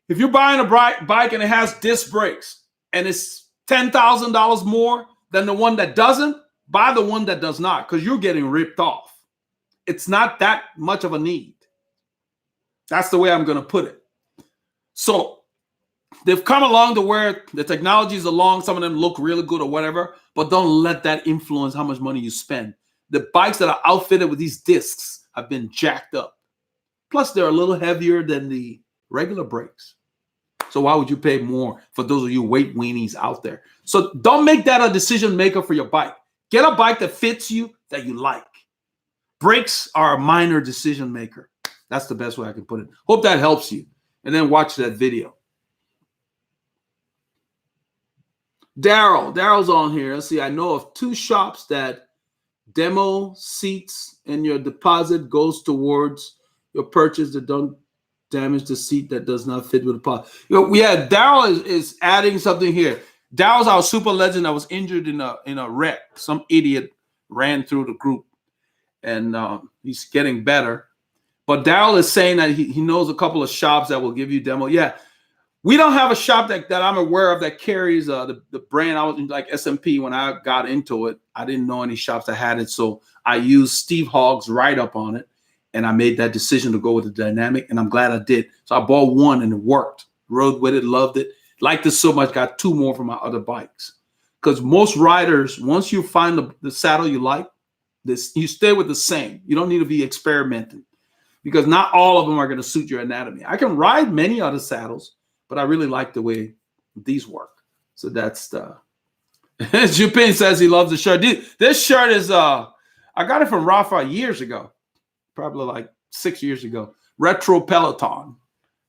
if you're buying a bike and it has disc brakes and it's $10,000 more than the one that doesn't, buy the one that does not because you're getting ripped off. It's not that much of a need. That's the way I'm going to put it. So they've come along to where the technology is along. Some of them look really good or whatever, but don't let that influence how much money you spend. The bikes that are outfitted with these discs have been jacked up. Plus, they're a little heavier than the regular brakes. So why would you pay more for those of you weight weenies out there? So don't make that a decision maker for your bike. Get a bike that fits you, that you like. Brakes are a minor decision maker. That's the best way I can put it. Hope that helps you. And then watch that video. Daryl's on here. Let's see. I know of 2 shops that demo seats and your deposit goes towards your purchase that don't damage the seat that does not fit with the pod. Yeah, Daryl is adding something here. Daryl's our Super Legend that was injured in a wreck. Some idiot ran through the group, and he's getting better. But Daryl is saying that he knows a couple of shops that will give you demo. Yeah, we don't have a shop that I'm aware of that carries the brand. I was like SMP when I got into it. I didn't know any shops that had it, so I used Steve Hogg's write-up on it, and I made that decision to go with the Dynamic, and I'm glad I did. So I bought one, and it worked. Rode with it, loved it. Liked it so much, got 2 more for my other bikes. Because most riders, once you find the saddle you like, you stay with the same. You don't need to be experimenting because not all of them are going to suit your anatomy. I can ride many other saddles, but I really like the way these work. So that's the. Jupin says he loves the shirt. This shirt is I got it from Rafa years ago, probably like 6 years ago. Retro Peloton,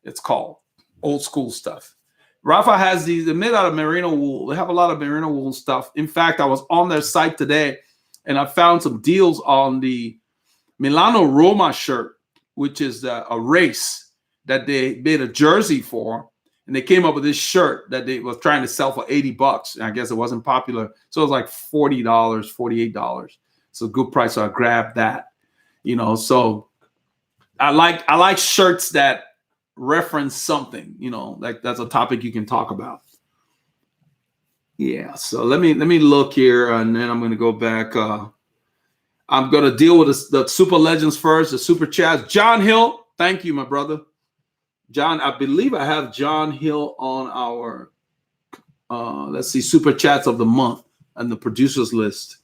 it's called. Old school stuff. Rafa has these. They're made out of merino wool. They have a lot of merino wool stuff. In fact, I was on their site today, and I found some deals on the Milano Roma shirt, which is a race that they made a jersey for. And they came up with this shirt that they was trying to sell for $80. And I guess it wasn't popular. So it was like $40, $48. So good price. So I grabbed that, so I like shirts that reference something, like that's a topic you can talk about. Yeah. So let me look here and then I'm going to go back. I'm going to deal with the Super Legends first, the Super Chats. John Hill. Thank you, my brother. John, I believe I have John Hill on our, let's see, Super Chats of the month and the producers list.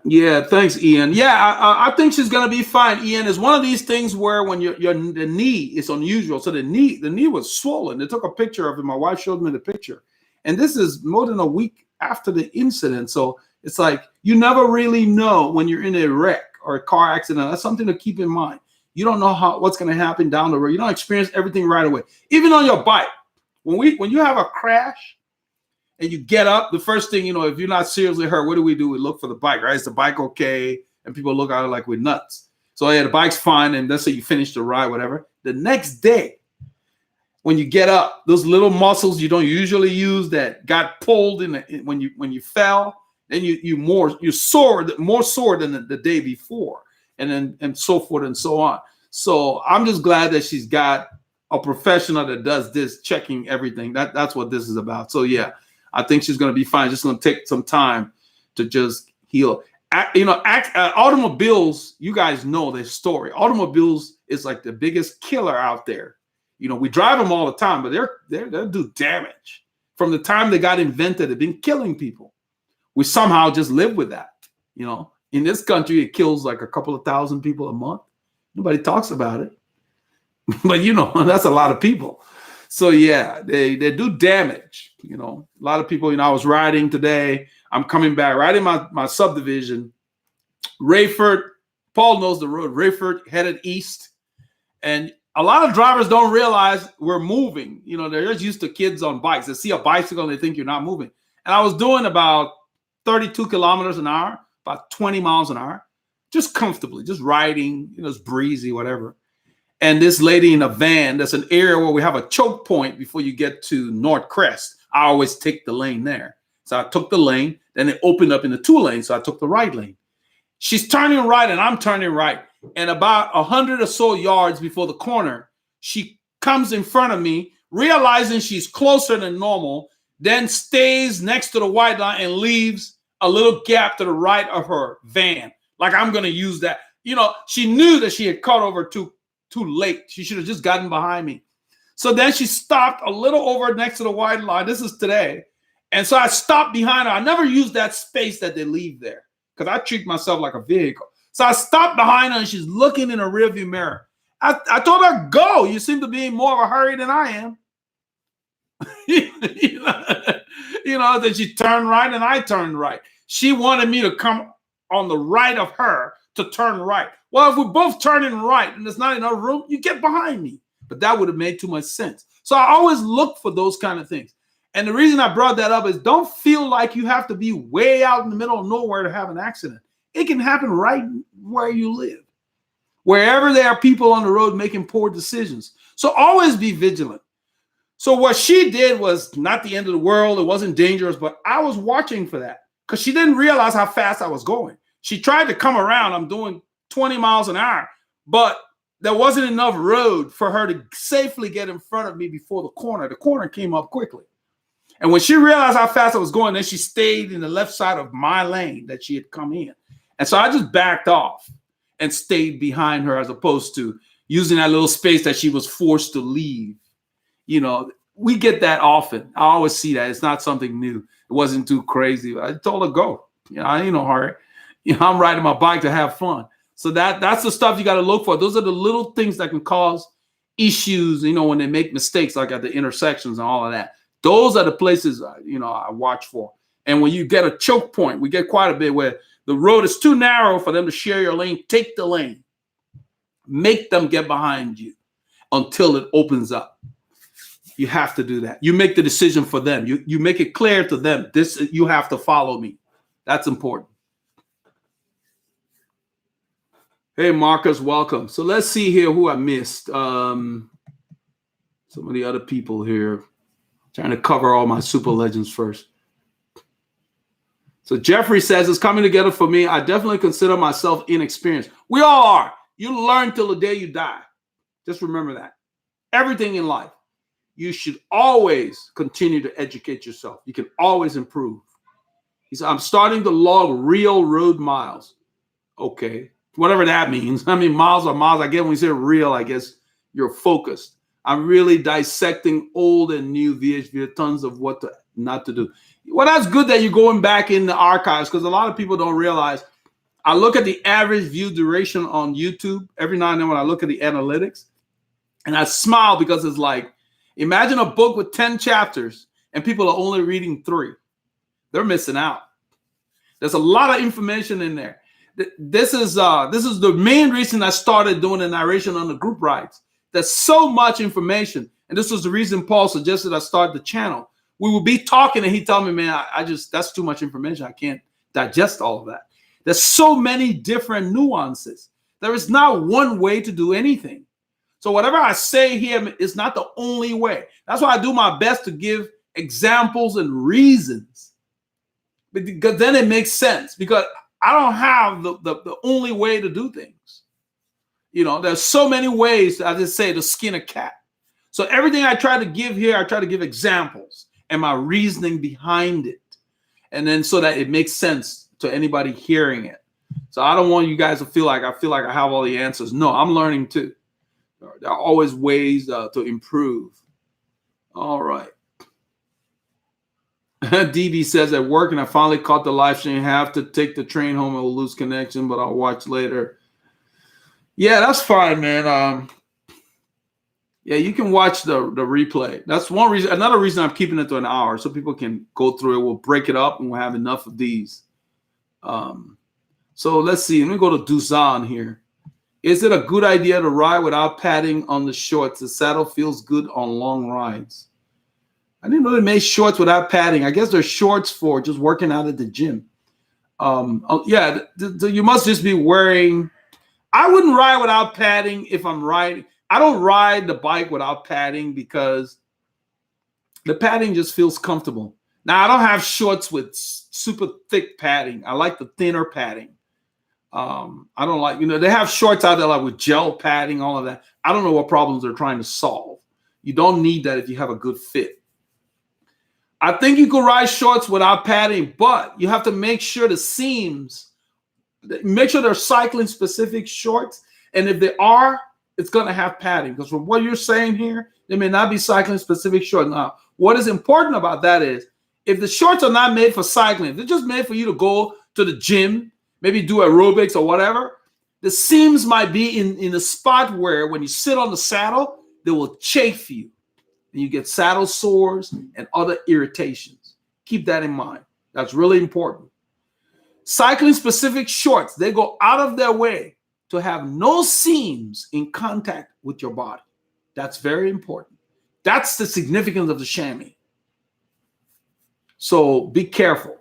Yeah, thanks, Ian. Yeah, I think she's gonna be fine. Ian, is one of these things where when your the knee is unusual. So the knee was swollen. They took a picture of it. My wife showed me the picture, and this is more than a week after the incident. So it's like you never really know when you're in a wreck or a car accident. That's something to keep in mind. You don't know what's gonna happen down the road. You don't experience everything right away. Even on your bike, when you have a crash and you get up, the first thing, if you're not seriously hurt, what do? We look for the bike, right? Is the bike okay? And people look at it like we're nuts. So yeah, the bike's fine, and let's say you finish the ride, whatever. The next day, when you get up, those little muscles you don't usually use that got pulled when you fell, then you're sore, more sore than the day before, and so forth and so on. So I'm just glad that she's got a professional that does this, checking everything. That's what this is about. So yeah. I think she's going to be fine. Just going to take some time to just heal. Automobiles, you guys know their story. Automobiles is like the biggest killer out there. We drive them all the time, but they'll do damage. From the time they got invented, they've been killing people. We somehow just live with that. In this country, it kills like a couple of thousand people a month. Nobody talks about it. But that's a lot of people. So yeah, they do damage. A lot of people. I was riding today. I'm coming back, riding my subdivision, Rayford. Paul knows the road. Rayford headed east, and a lot of drivers don't realize we're moving. They're just used to kids on bikes. They see a bicycle and they think you're not moving. And I was doing about 32 kilometers an hour, about 20 miles an hour, just comfortably, just riding. It's breezy, whatever. And this lady in a van, there's an area where we have a choke point before you get to North Crest. I always take the lane there. So I took the lane, then it opened up into 2 lanes. So I took the right lane. She's turning right and I'm turning right. And about 100 or so yards before the corner, she comes in front of me, realizing she's closer than normal, then stays next to the white line and leaves a little gap to the right of her van. Like I'm going to use that. She knew that she had cut over too late. She should have just gotten behind me. So then she stopped a little over next to the white line. This is today. And so I stopped behind her. I never use that space that they leave there because I treat myself like a vehicle. So I stopped behind her and she's looking in a rearview mirror. I told her, go. You seem to be in more of a hurry than I am. Then she turned right and I turned right. She wanted me to come on the right of her to turn right. Well, if we're both turning right and there's not enough room, you get behind me. But that would have made too much sense. So I always look for those kind of things. And the reason I brought that up is don't feel like you have to be way out in the middle of nowhere to have an accident. It can happen right where you live. Wherever there are people on the road making poor decisions. So always be vigilant. So what she did was not the end of the world. It wasn't dangerous, but I was watching for that because she didn't realize how fast I was going. She tried to come around. I'm doing 20 miles an hour, but there wasn't enough road for her to safely get in front of me before the corner. The corner came up quickly. And when she realized how fast I was going, then she stayed in the left side of my lane that she had come in. And so I just backed off and stayed behind her as opposed to using that little space that she was forced to leave. We get that often. I always see that. It's not something new. It wasn't too crazy. I told her, go. I ain't no hurry. I'm riding my bike to have fun. So that's the stuff you got to look for. Those are the little things that can cause issues, when they make mistakes, like at the intersections and all of that. Those are the places, I watch for. And when you get a choke point, we get quite a bit where the road is too narrow for them to share your lane. Take the lane. Make them get behind you until it opens up. You have to do that. You make the decision for them. You make it clear to them. You have to follow me. That's important. Hey, Marcus, welcome. So let's see here who I missed. Some of the other people here. Trying to cover all my super legends first. So Jeffrey says, it's coming together for me. I definitely consider myself inexperienced. We all are. You learn till the day you die. Just remember that. Everything in life. You should always continue to educate yourself. You can always improve. He said, I'm starting to log real road miles. Okay. Whatever that means. I mean, miles are miles. I get when you say real, I guess you're focused. I'm really dissecting old and new VHV, tons of not to do. Well, that's good that you're going back in the archives because a lot of people don't realize I look at the average view duration on YouTube every now and then when I look at the analytics, and I smile because it's like, imagine a book with 10 chapters and people are only reading 3. They're missing out. There's a lot of information in there. This is the main reason I started doing the narration on the group rides. There's so much information. And this was the reason Paul suggested I start the channel. We would be talking and he told me, man, I just, that's too much information. I can't digest all of that. There's so many different nuances. There is not one way to do anything. So whatever I say here is not the only way. That's why I do my best to give examples and reasons. Because then it makes sense. Because I don't have the only way to do things. You know, there's so many ways, I just say, to skin a cat. So everything I try to give here, I try to give examples and my reasoning behind it. And then so that it makes sense to anybody hearing it. So I don't want you guys to feel like I have all the answers. No, I'm learning too. There are always ways to improve. All right. DB says at work, and I finally caught the live stream. Have to take the train home. I will lose connection, but I'll watch later. Yeah, that's fine, man. Yeah, you can watch the replay. That's one reason. Another reason I'm keeping it to an hour so people can go through it. We'll break it up and we'll have enough of these. So let's see. Let me go to Dusan here. Is it a good idea to ride without padding on the shorts? The saddle feels good on long rides. I didn't know they made shorts without padding. I guess they're shorts for just working out at the gym. Yeah, you must just be wearing. I wouldn't ride without padding if I'm riding. I don't ride the bike without padding because the padding just feels comfortable. Now, I don't have shorts with super thick padding. I like the thinner padding. I don't like, they have shorts out there like with gel padding, all of that. I don't know what problems they're trying to solve. You don't need that if you have a good fit. I think you can ride shorts without padding, but you have to make sure the seams, make sure they're cycling specific shorts. And if they are, it's going to have padding, because from what you're saying here, they may not be cycling specific shorts. Now, what is important about that is if the shorts are not made for cycling, they're just made for you to go to the gym, maybe do aerobics or whatever, the seams might be in a spot where when you sit on the saddle, they will chafe you. And you get saddle sores and other irritations. Keep that in mind. That's really important. Cycling specific shorts, they go out of their way to have no seams in contact with your body. That's very important. That's the significance of the chamois. So be careful.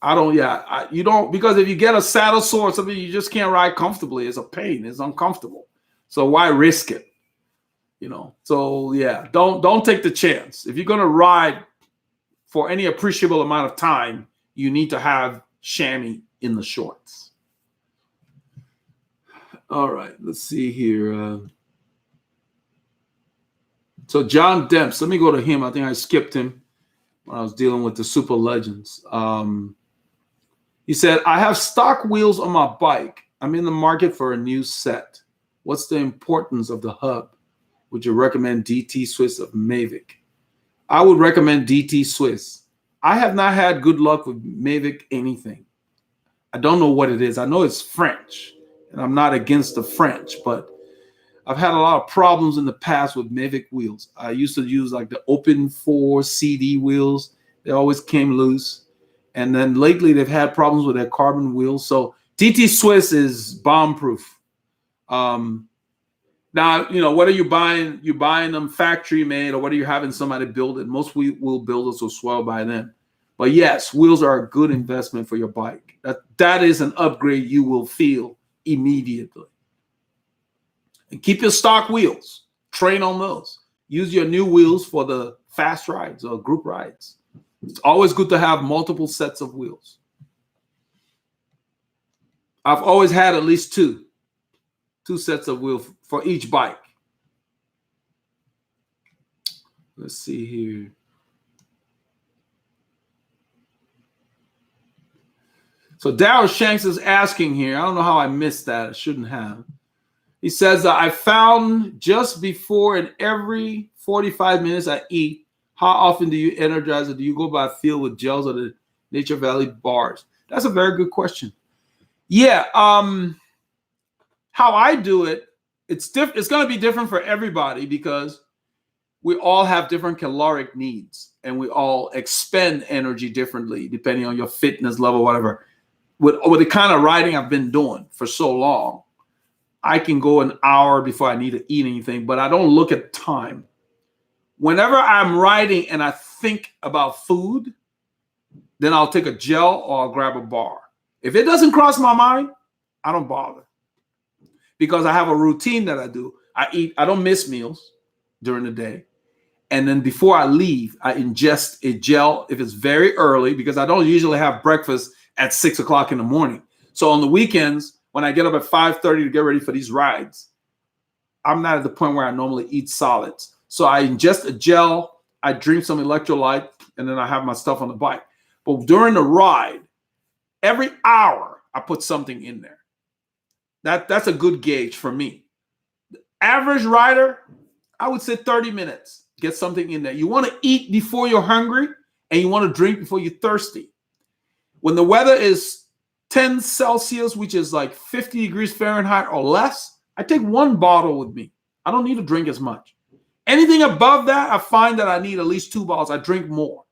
Because if you get a saddle sore or something, you just can't ride comfortably. It's a pain. It's uncomfortable. So why risk it? So yeah, don't take the chance. If you're going to ride for any appreciable amount of time, you need to have chamois in the shorts. All right, let's see here. So John Demps, let me go to him. I think I skipped him when I was dealing with the Super Legends. He said, I have stock wheels on my bike. I'm in the market for a new set. What's the importance of the hub? Would you recommend DT Swiss of Mavic? I would recommend DT Swiss. I have not had good luck with Mavic anything. I don't know what it is. I know it's French, and I'm not against the French, but I've had a lot of problems in the past with Mavic wheels. I used to use like the Open 4 CD wheels. They always came loose. And then lately they've had problems with their carbon wheels. So DT Swiss is bomb-proof. Now, whether you're buying them factory made or whether you're having somebody build it, most wheel builders will swear by them. But yes, wheels are a good investment for your bike. That is an upgrade you will feel immediately. And keep your stock wheels. Train on those. Use your new wheels for the fast rides or group rides. It's always good to have multiple sets of wheels. I've always had at least two sets of wheels for each bike. Let's see here. So Darryl Shanks is asking here. I don't know how I missed that. I shouldn't have. He says, I found just before and every 45 minutes I eat, how often do you energize, or do you go by feel with gels or the Nature Valley bars? That's a very good question. Yeah. How I do it, it's going to be different for everybody because we all have different caloric needs and we all expend energy differently depending on your fitness level, whatever. With the kind of riding I've been doing for so long, I can go an hour before I need to eat anything, but I don't look at time. Whenever I'm riding and I think about food, then I'll take a gel or I'll grab a bar. If it doesn't cross my mind, I don't bother because I have a routine that I do. I don't miss meals during the day. And then before I leave, I ingest a gel if it's very early because I don't usually have breakfast at 6 o'clock in the morning. So on the weekends, when I get up at 5:30 to get ready for these rides, I'm not at the point where I normally eat solids. So I ingest a gel, I drink some electrolyte, and then I have my stuff on the bike. But during the ride, every hour, I put something in there. That's a good gauge for me. The average rider, I would say 30 minutes. Get something in there. You want to eat before you're hungry, and you want to drink before you're thirsty. When the weather is 10 Celsius, which is like 50 degrees Fahrenheit or less, I take one bottle with me. I don't need to drink as much. Anything above that, I find that I need at least 2 bottles. I drink more.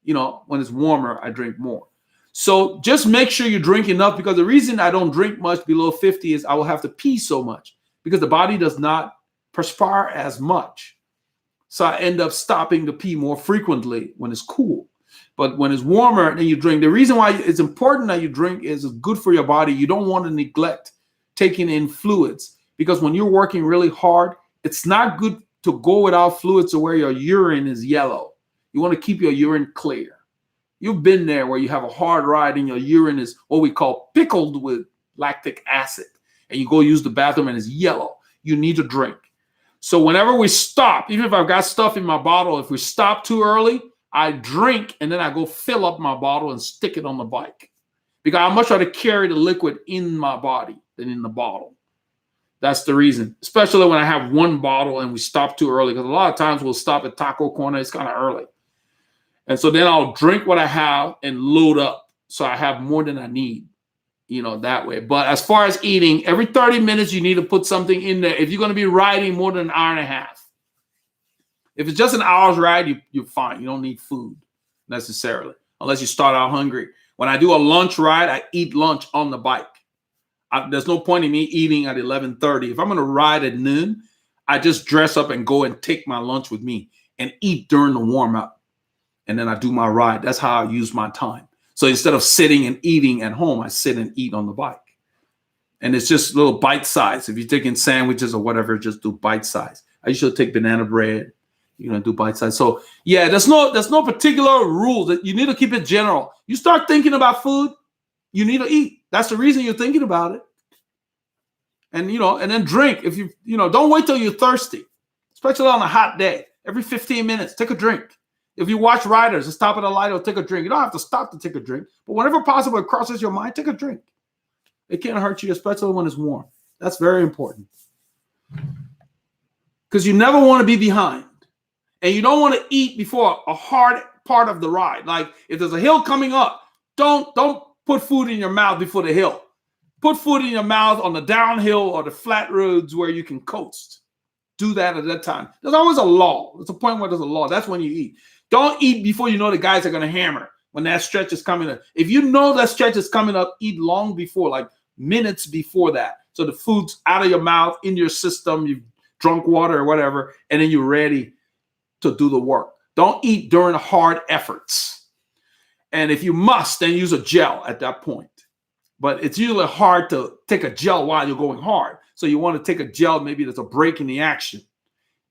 When it's warmer, I drink more. So just make sure you drink enough because the reason I don't drink much below 50 is I will have to pee so much because the body does not perspire as much. So I end up stopping to pee more frequently when it's cool. But when it's warmer, then you drink. The reason why it's important that you drink is it's good for your body. You don't want to neglect taking in fluids because when you're working really hard, it's not good to go without fluids to where your urine is yellow. You want to keep your urine clear. You've been there where you have a hard ride and your urine is what we call pickled with lactic acid. And you go use the bathroom and it's yellow. You need to drink. So whenever we stop, even if I've got stuff in my bottle, if we stop too early, I drink and then I go fill up my bottle and stick it on the bike. Because I much rather carry the liquid in my body than in the bottle. That's the reason. Especially when I have one bottle and we stop too early. Because a lot of times we'll stop at Taco Corner. It's kind of early. And so then I'll drink what I have and load up. So I have more than I need. That way. But as far as eating, every 30 minutes, you need to put something in there. If you're going to be riding more than an hour and a half. If it's just an hour's ride, you're fine. You don't need food necessarily, unless you start out hungry. When I do a lunch ride, I eat lunch on the bike. There's no point in me eating at 11:30. If I'm going to ride at noon, I just dress up and go and take my lunch with me and eat during the warm-up. And then I do my ride. That's how I use my time. So instead of sitting and eating at home, I sit and eat on the bike. And it's just little bite size. If you're taking sandwiches or whatever, just do bite size. I usually take banana bread, do bite size. So yeah, there's no particular rule that you need to keep it general. You start thinking about food, you need to eat. That's the reason you're thinking about it. And and then drink. If don't wait till you're thirsty, especially on a hot day. Every 15 minutes, take a drink. If you watch riders and stop at a light or take a drink, you don't have to stop to take a drink. But whenever possible, it crosses your mind, take a drink. It can't hurt you, especially when it's warm. That's very important. Because you never want to be behind. And you don't want to eat before a hard part of the ride. Like if there's a hill coming up, don't put food in your mouth before the hill. Put food in your mouth on the downhill or the flat roads where you can coast. Do that at that time. There's always a lull. There's a point where there's a lull. That's when you eat. Don't eat before you know the guys are going to hammer when that stretch is coming up. If you know that stretch is coming up, eat long before, like minutes before that. So the food's out of your mouth, in your system, you've drunk water or whatever, and then you're ready to do the work. Don't eat during hard efforts. And if you must, then use a gel at that point. But it's usually hard to take a gel while you're going hard. So you want to take a gel, maybe there's a break in the action.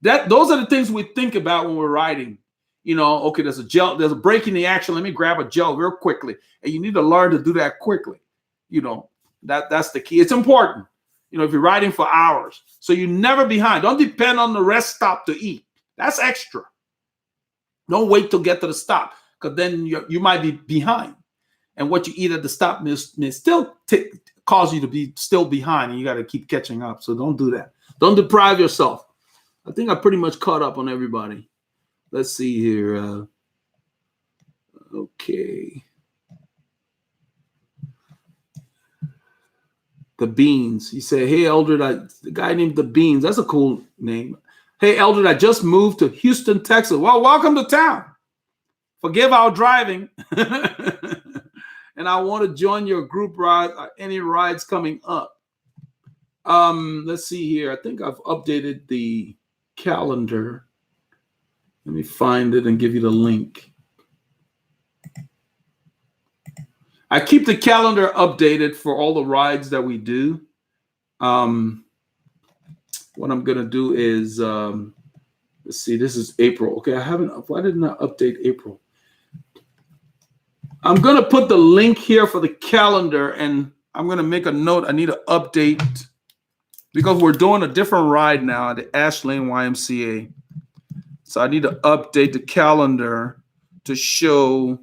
Those are the things we think about when we're riding. Okay, there's a break in the action. Let me grab a gel real quickly. And you need to learn to do that quickly. That's the key. It's important, if you're riding for hours. So you're never behind. Don't depend on the rest stop to eat. That's extra. Don't wait till get to the stop because then you might be behind. And what you eat at the stop may still cause you to be still behind and you got to keep catching up. So don't do that. Don't deprive yourself. I think I pretty much caught up on everybody. Let's see here. Okay. The Beans. He said, hey, Eldred, the guy named The Beans. That's a cool name. Hey, Eldred, I just moved to Houston, Texas. Well, welcome to town. Forgive our driving. And I want to join your group ride. Any rides coming up? Let's see here. I think I've updated the calendar. Let me find it and give you the link. I keep the calendar updated for all the rides that we do. What I'm going to do is, let's see, this is April. Okay, why didn't I update April? I'm going to put the link here for the calendar, and I'm going to make a note. I need to update because we're doing a different ride now at the Ash Lane YMCA. So I need to update the calendar to show.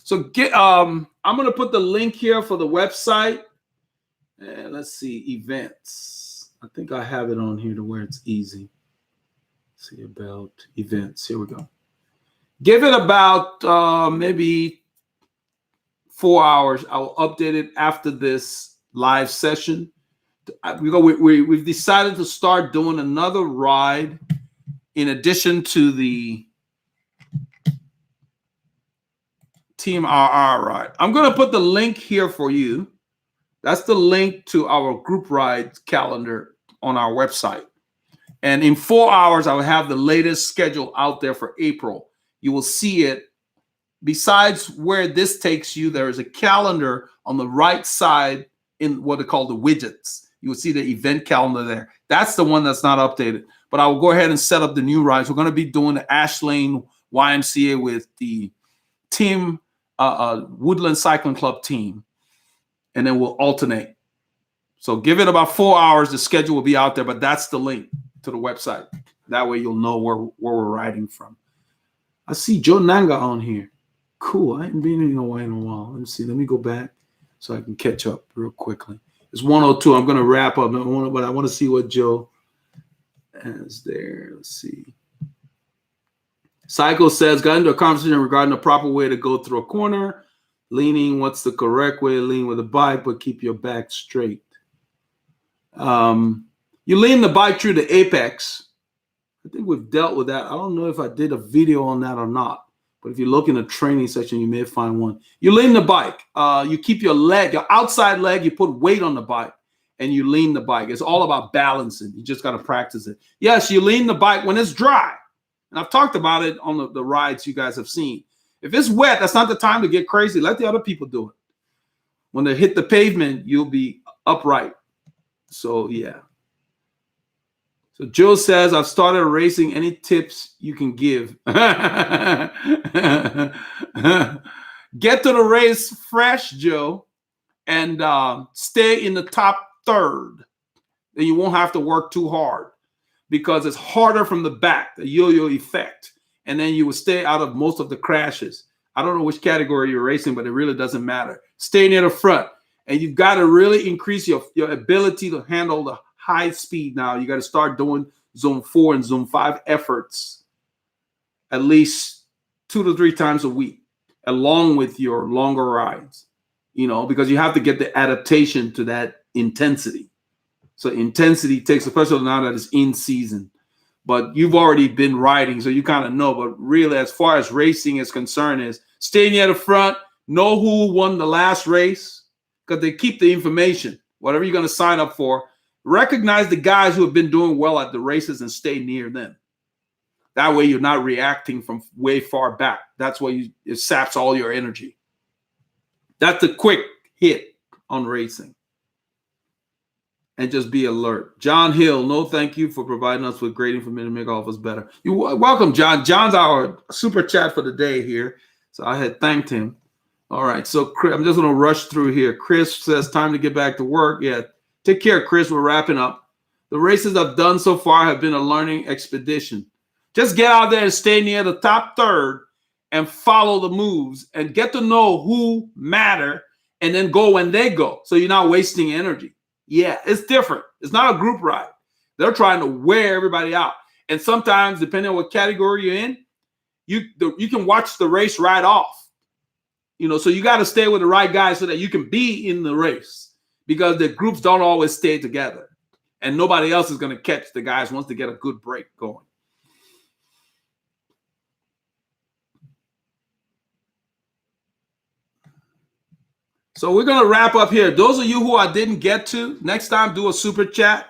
So I'm going to put the link here for the website. And let's see, events. I think I have it on here to where it's easy. Let's see about events. Here we go. Give it about maybe 4 hours. I will update it after this live session. We've decided to start doing another ride in addition to the Team RR ride. I'm going to put the link here for you. That's the link to our group ride calendar on our website. And in 4 hours, I will have the latest schedule out there for April. You will see it. Besides where this takes you, there is a calendar on the right side in what they call the widgets. You will see the event calendar there. That's the one that's not updated. But I will go ahead and set up the new rides. We're going to be doing the Ash Lane YMCA with the team, Woodland Cycling Club team. And then we'll alternate. So give it about 4 hours. The schedule will be out there, but that's the link to the website. That way you'll know where we're riding from. I see Joe Nanga on here. Cool. I haven't been in a while. Let me see. Let me go back so I can catch up real quickly. It's 1:02. I'm going to wrap up, but I want to see what Joe has there. Let's see. Psycho says, got into a conversation regarding the proper way to go through a corner. Leaning, what's the correct way to lean with a bike, but keep your back straight? You lean the bike through the apex. I think we've dealt with that. I don't know if I did a video on that or not, but if you look in a training section, you may find one. You lean the bike. You keep your leg, your outside leg, you put weight on the bike, and you lean the bike. It's all about balancing. You just got to practice it. Yes, you lean the bike when it's dry. And I've talked about it on the rides you guys have seen. If it's wet, that's not the time to get crazy. Let the other people do it. When they hit the pavement, you'll be upright. So, yeah. So Joe says, I've started racing. Any tips you can give? Get to the race fresh, Joe, and stay in the top third. Then you won't have to work too hard because it's harder from the back, the yo-yo effect. And then you will stay out of most of the crashes. I don't know which category you're racing, but it really doesn't matter. Stay near the front. And you've got to really increase your ability to handle the high speed now. You got to start doing zone 4 and zone 5 efforts at least 2 to 3 times a week, along with your longer rides, because you have to get the adaptation to that intensity. So intensity takes, especially now that it's in season. But you've already been riding, so you kind of know. But really, as far as racing is concerned, is stay near the front, know who won the last race, because they keep the information. Whatever you're going to sign up for, recognize the guys who have been doing well at the races and stay near them. That way you're not reacting from way far back. That's why it saps all your energy. That's a quick hit on racing. And just be alert. John Hill, no thank you for providing us with great information to make all of us better. You're welcome, John. John's our super chat for the day here. So I had thanked him. All right, so Chris, I'm just going to rush through here. Chris says, time to get back to work. Yeah, take care, Chris. We're wrapping up. The races I've done so far have been a learning expedition. Just get out there and stay near the top third and follow the moves and get to know who matter and then go when they go. So you're not wasting energy. Yeah, it's different. It's not a group ride. They're trying to wear everybody out. And sometimes, depending on what category you're in, you can watch the race right off. You know, so you got to stay with the right guys so that you can be in the race, because the groups don't always stay together, and nobody else is going to catch the guys once they get a good break going. So we're going to wrap up here. Those of you who I didn't get to, next time do a super chat.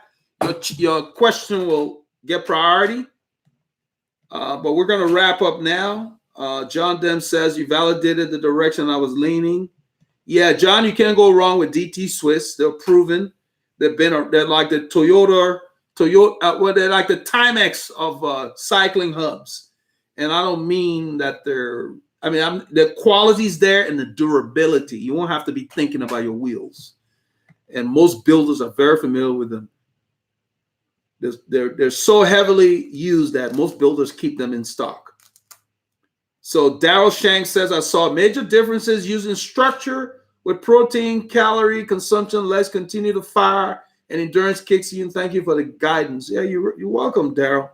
Your question will get priority. But we're going to wrap up now. John Dem says, you validated the direction I was leaning. Yeah, John, you can't go wrong with DT Swiss. They're proven. They're like the Toyota, well, they're like the Timex of cycling hubs. And I don't mean that the quality's there and the durability. You won't have to be thinking about your wheels. And most builders are very familiar with them. They're so heavily used that most builders keep them in stock. So Daryl Shank says, I saw major differences using structure with protein, calorie consumption, let's continue to fire, and endurance kicks in. Thank you for the guidance. Yeah, you're welcome, Daryl.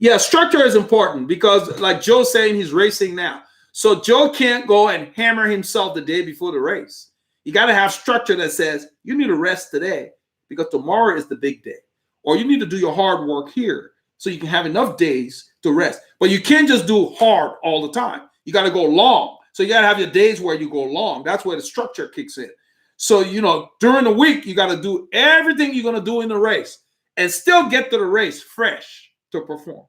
Yeah, structure is important because like Joe's saying, he's racing now. So Joe can't go and hammer himself the day before the race. You got to have structure that says you need to rest today because tomorrow is the big day. Or you need to do your hard work here so you can have enough days to rest. But you can't just do hard all the time. You got to go long. So you got to have your days where you go long. That's where the structure kicks in. So, you know, during the week, you got to do everything you're going to do in the race and still get to the race fresh to perform.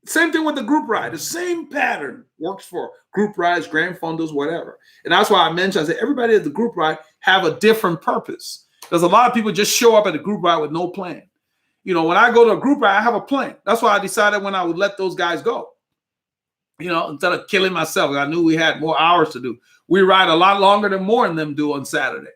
Same thing with the group ride. The same pattern works for group rides, grand fondos, whatever. And that's why I mentioned, I said, everybody at the group ride have a different purpose. Because a lot of people just show up at the group ride with no plan. You know, when I go to a group ride, I have a plan. That's why I decided when I would let those guys go. You know, instead of killing myself, I knew we had more hours to do. We ride a lot longer than more of them do on Saturday.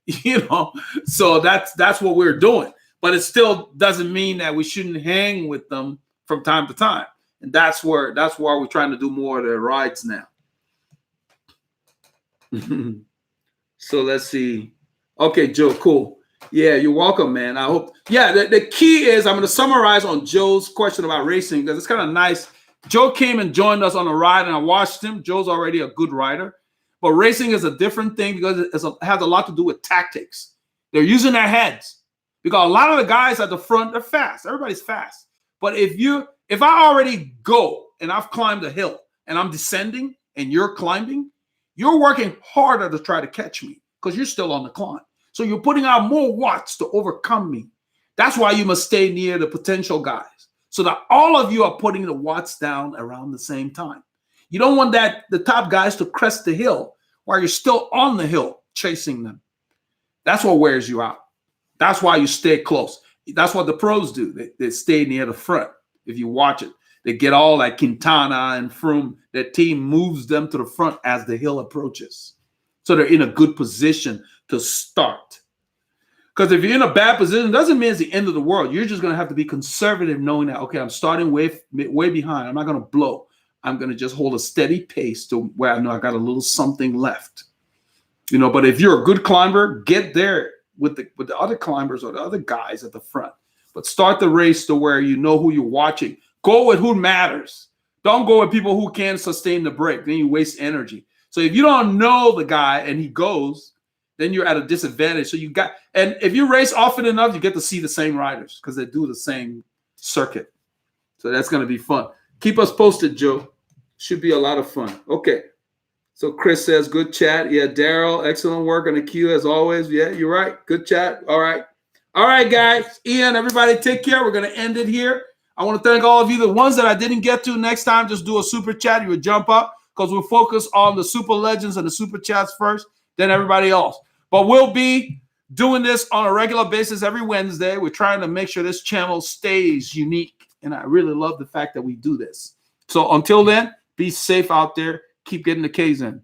You know, so that's what we're doing. But it still doesn't mean that we shouldn't hang with them from time to time. And that's why we're trying to do more of the rides now. So let's see. Okay, Joe, cool. Yeah, you're welcome, man. I hope. Yeah, the key is I'm going to summarize on Joe's question about racing because it's kind of nice. Joe came and joined us on a ride, and I watched him. Joe's already a good rider. But racing is a different thing because it has a lot to do with tactics. They're using their heads because a lot of the guys at the front, they're fast. Everybody's fast. But if I already go and I've climbed a hill and I'm descending and you're climbing, you're working harder to try to catch me because you're still on the climb. So you're putting out more watts to overcome me. That's why you must stay near the potential guys so that all of you are putting the watts down around the same time. You don't want the top guys to crest the hill while you're still on the hill chasing them. That's what wears you out. That's why you stay close. That's what the pros do. They stay near the front. If you watch it, they get all that Quintana and Froome. Their team moves them to the front as the hill approaches. So they're in a good position to start. Because if you're in a bad position, it doesn't mean it's the end of the world. You're just going to have to be conservative knowing that, okay, I'm starting way behind. I'm not going to blow. I'm going to just hold a steady pace to where I know I got a little something left. You know, but if you're a good climber, get there with the other climbers or the other guys at the front. But start the race to where you know who you're watching. Go with who matters. Don't go with people who can't sustain the break. Then you waste energy. So if you don't know the guy and he goes, then you're at a disadvantage. So and if you race often enough, you get to see the same riders because they do the same circuit. So that's going to be fun. Keep us posted, Joe. Should be a lot of fun. Okay. So Chris says, good chat. Yeah, Daryl, excellent work on the queue as always. Yeah, you're right. Good chat. All right. All right, guys. Ian, everybody take care. We're going to end it here. I want to thank all of you. The ones that I didn't get to next time, just do a super chat. You would jump up because we'll focus on the super legends and the super chats first, then everybody else. But we'll be doing this on a regular basis every Wednesday. We're trying to make sure this channel stays unique. And I really love the fact that we do this. So until then, be safe out there. Keep getting the K's in.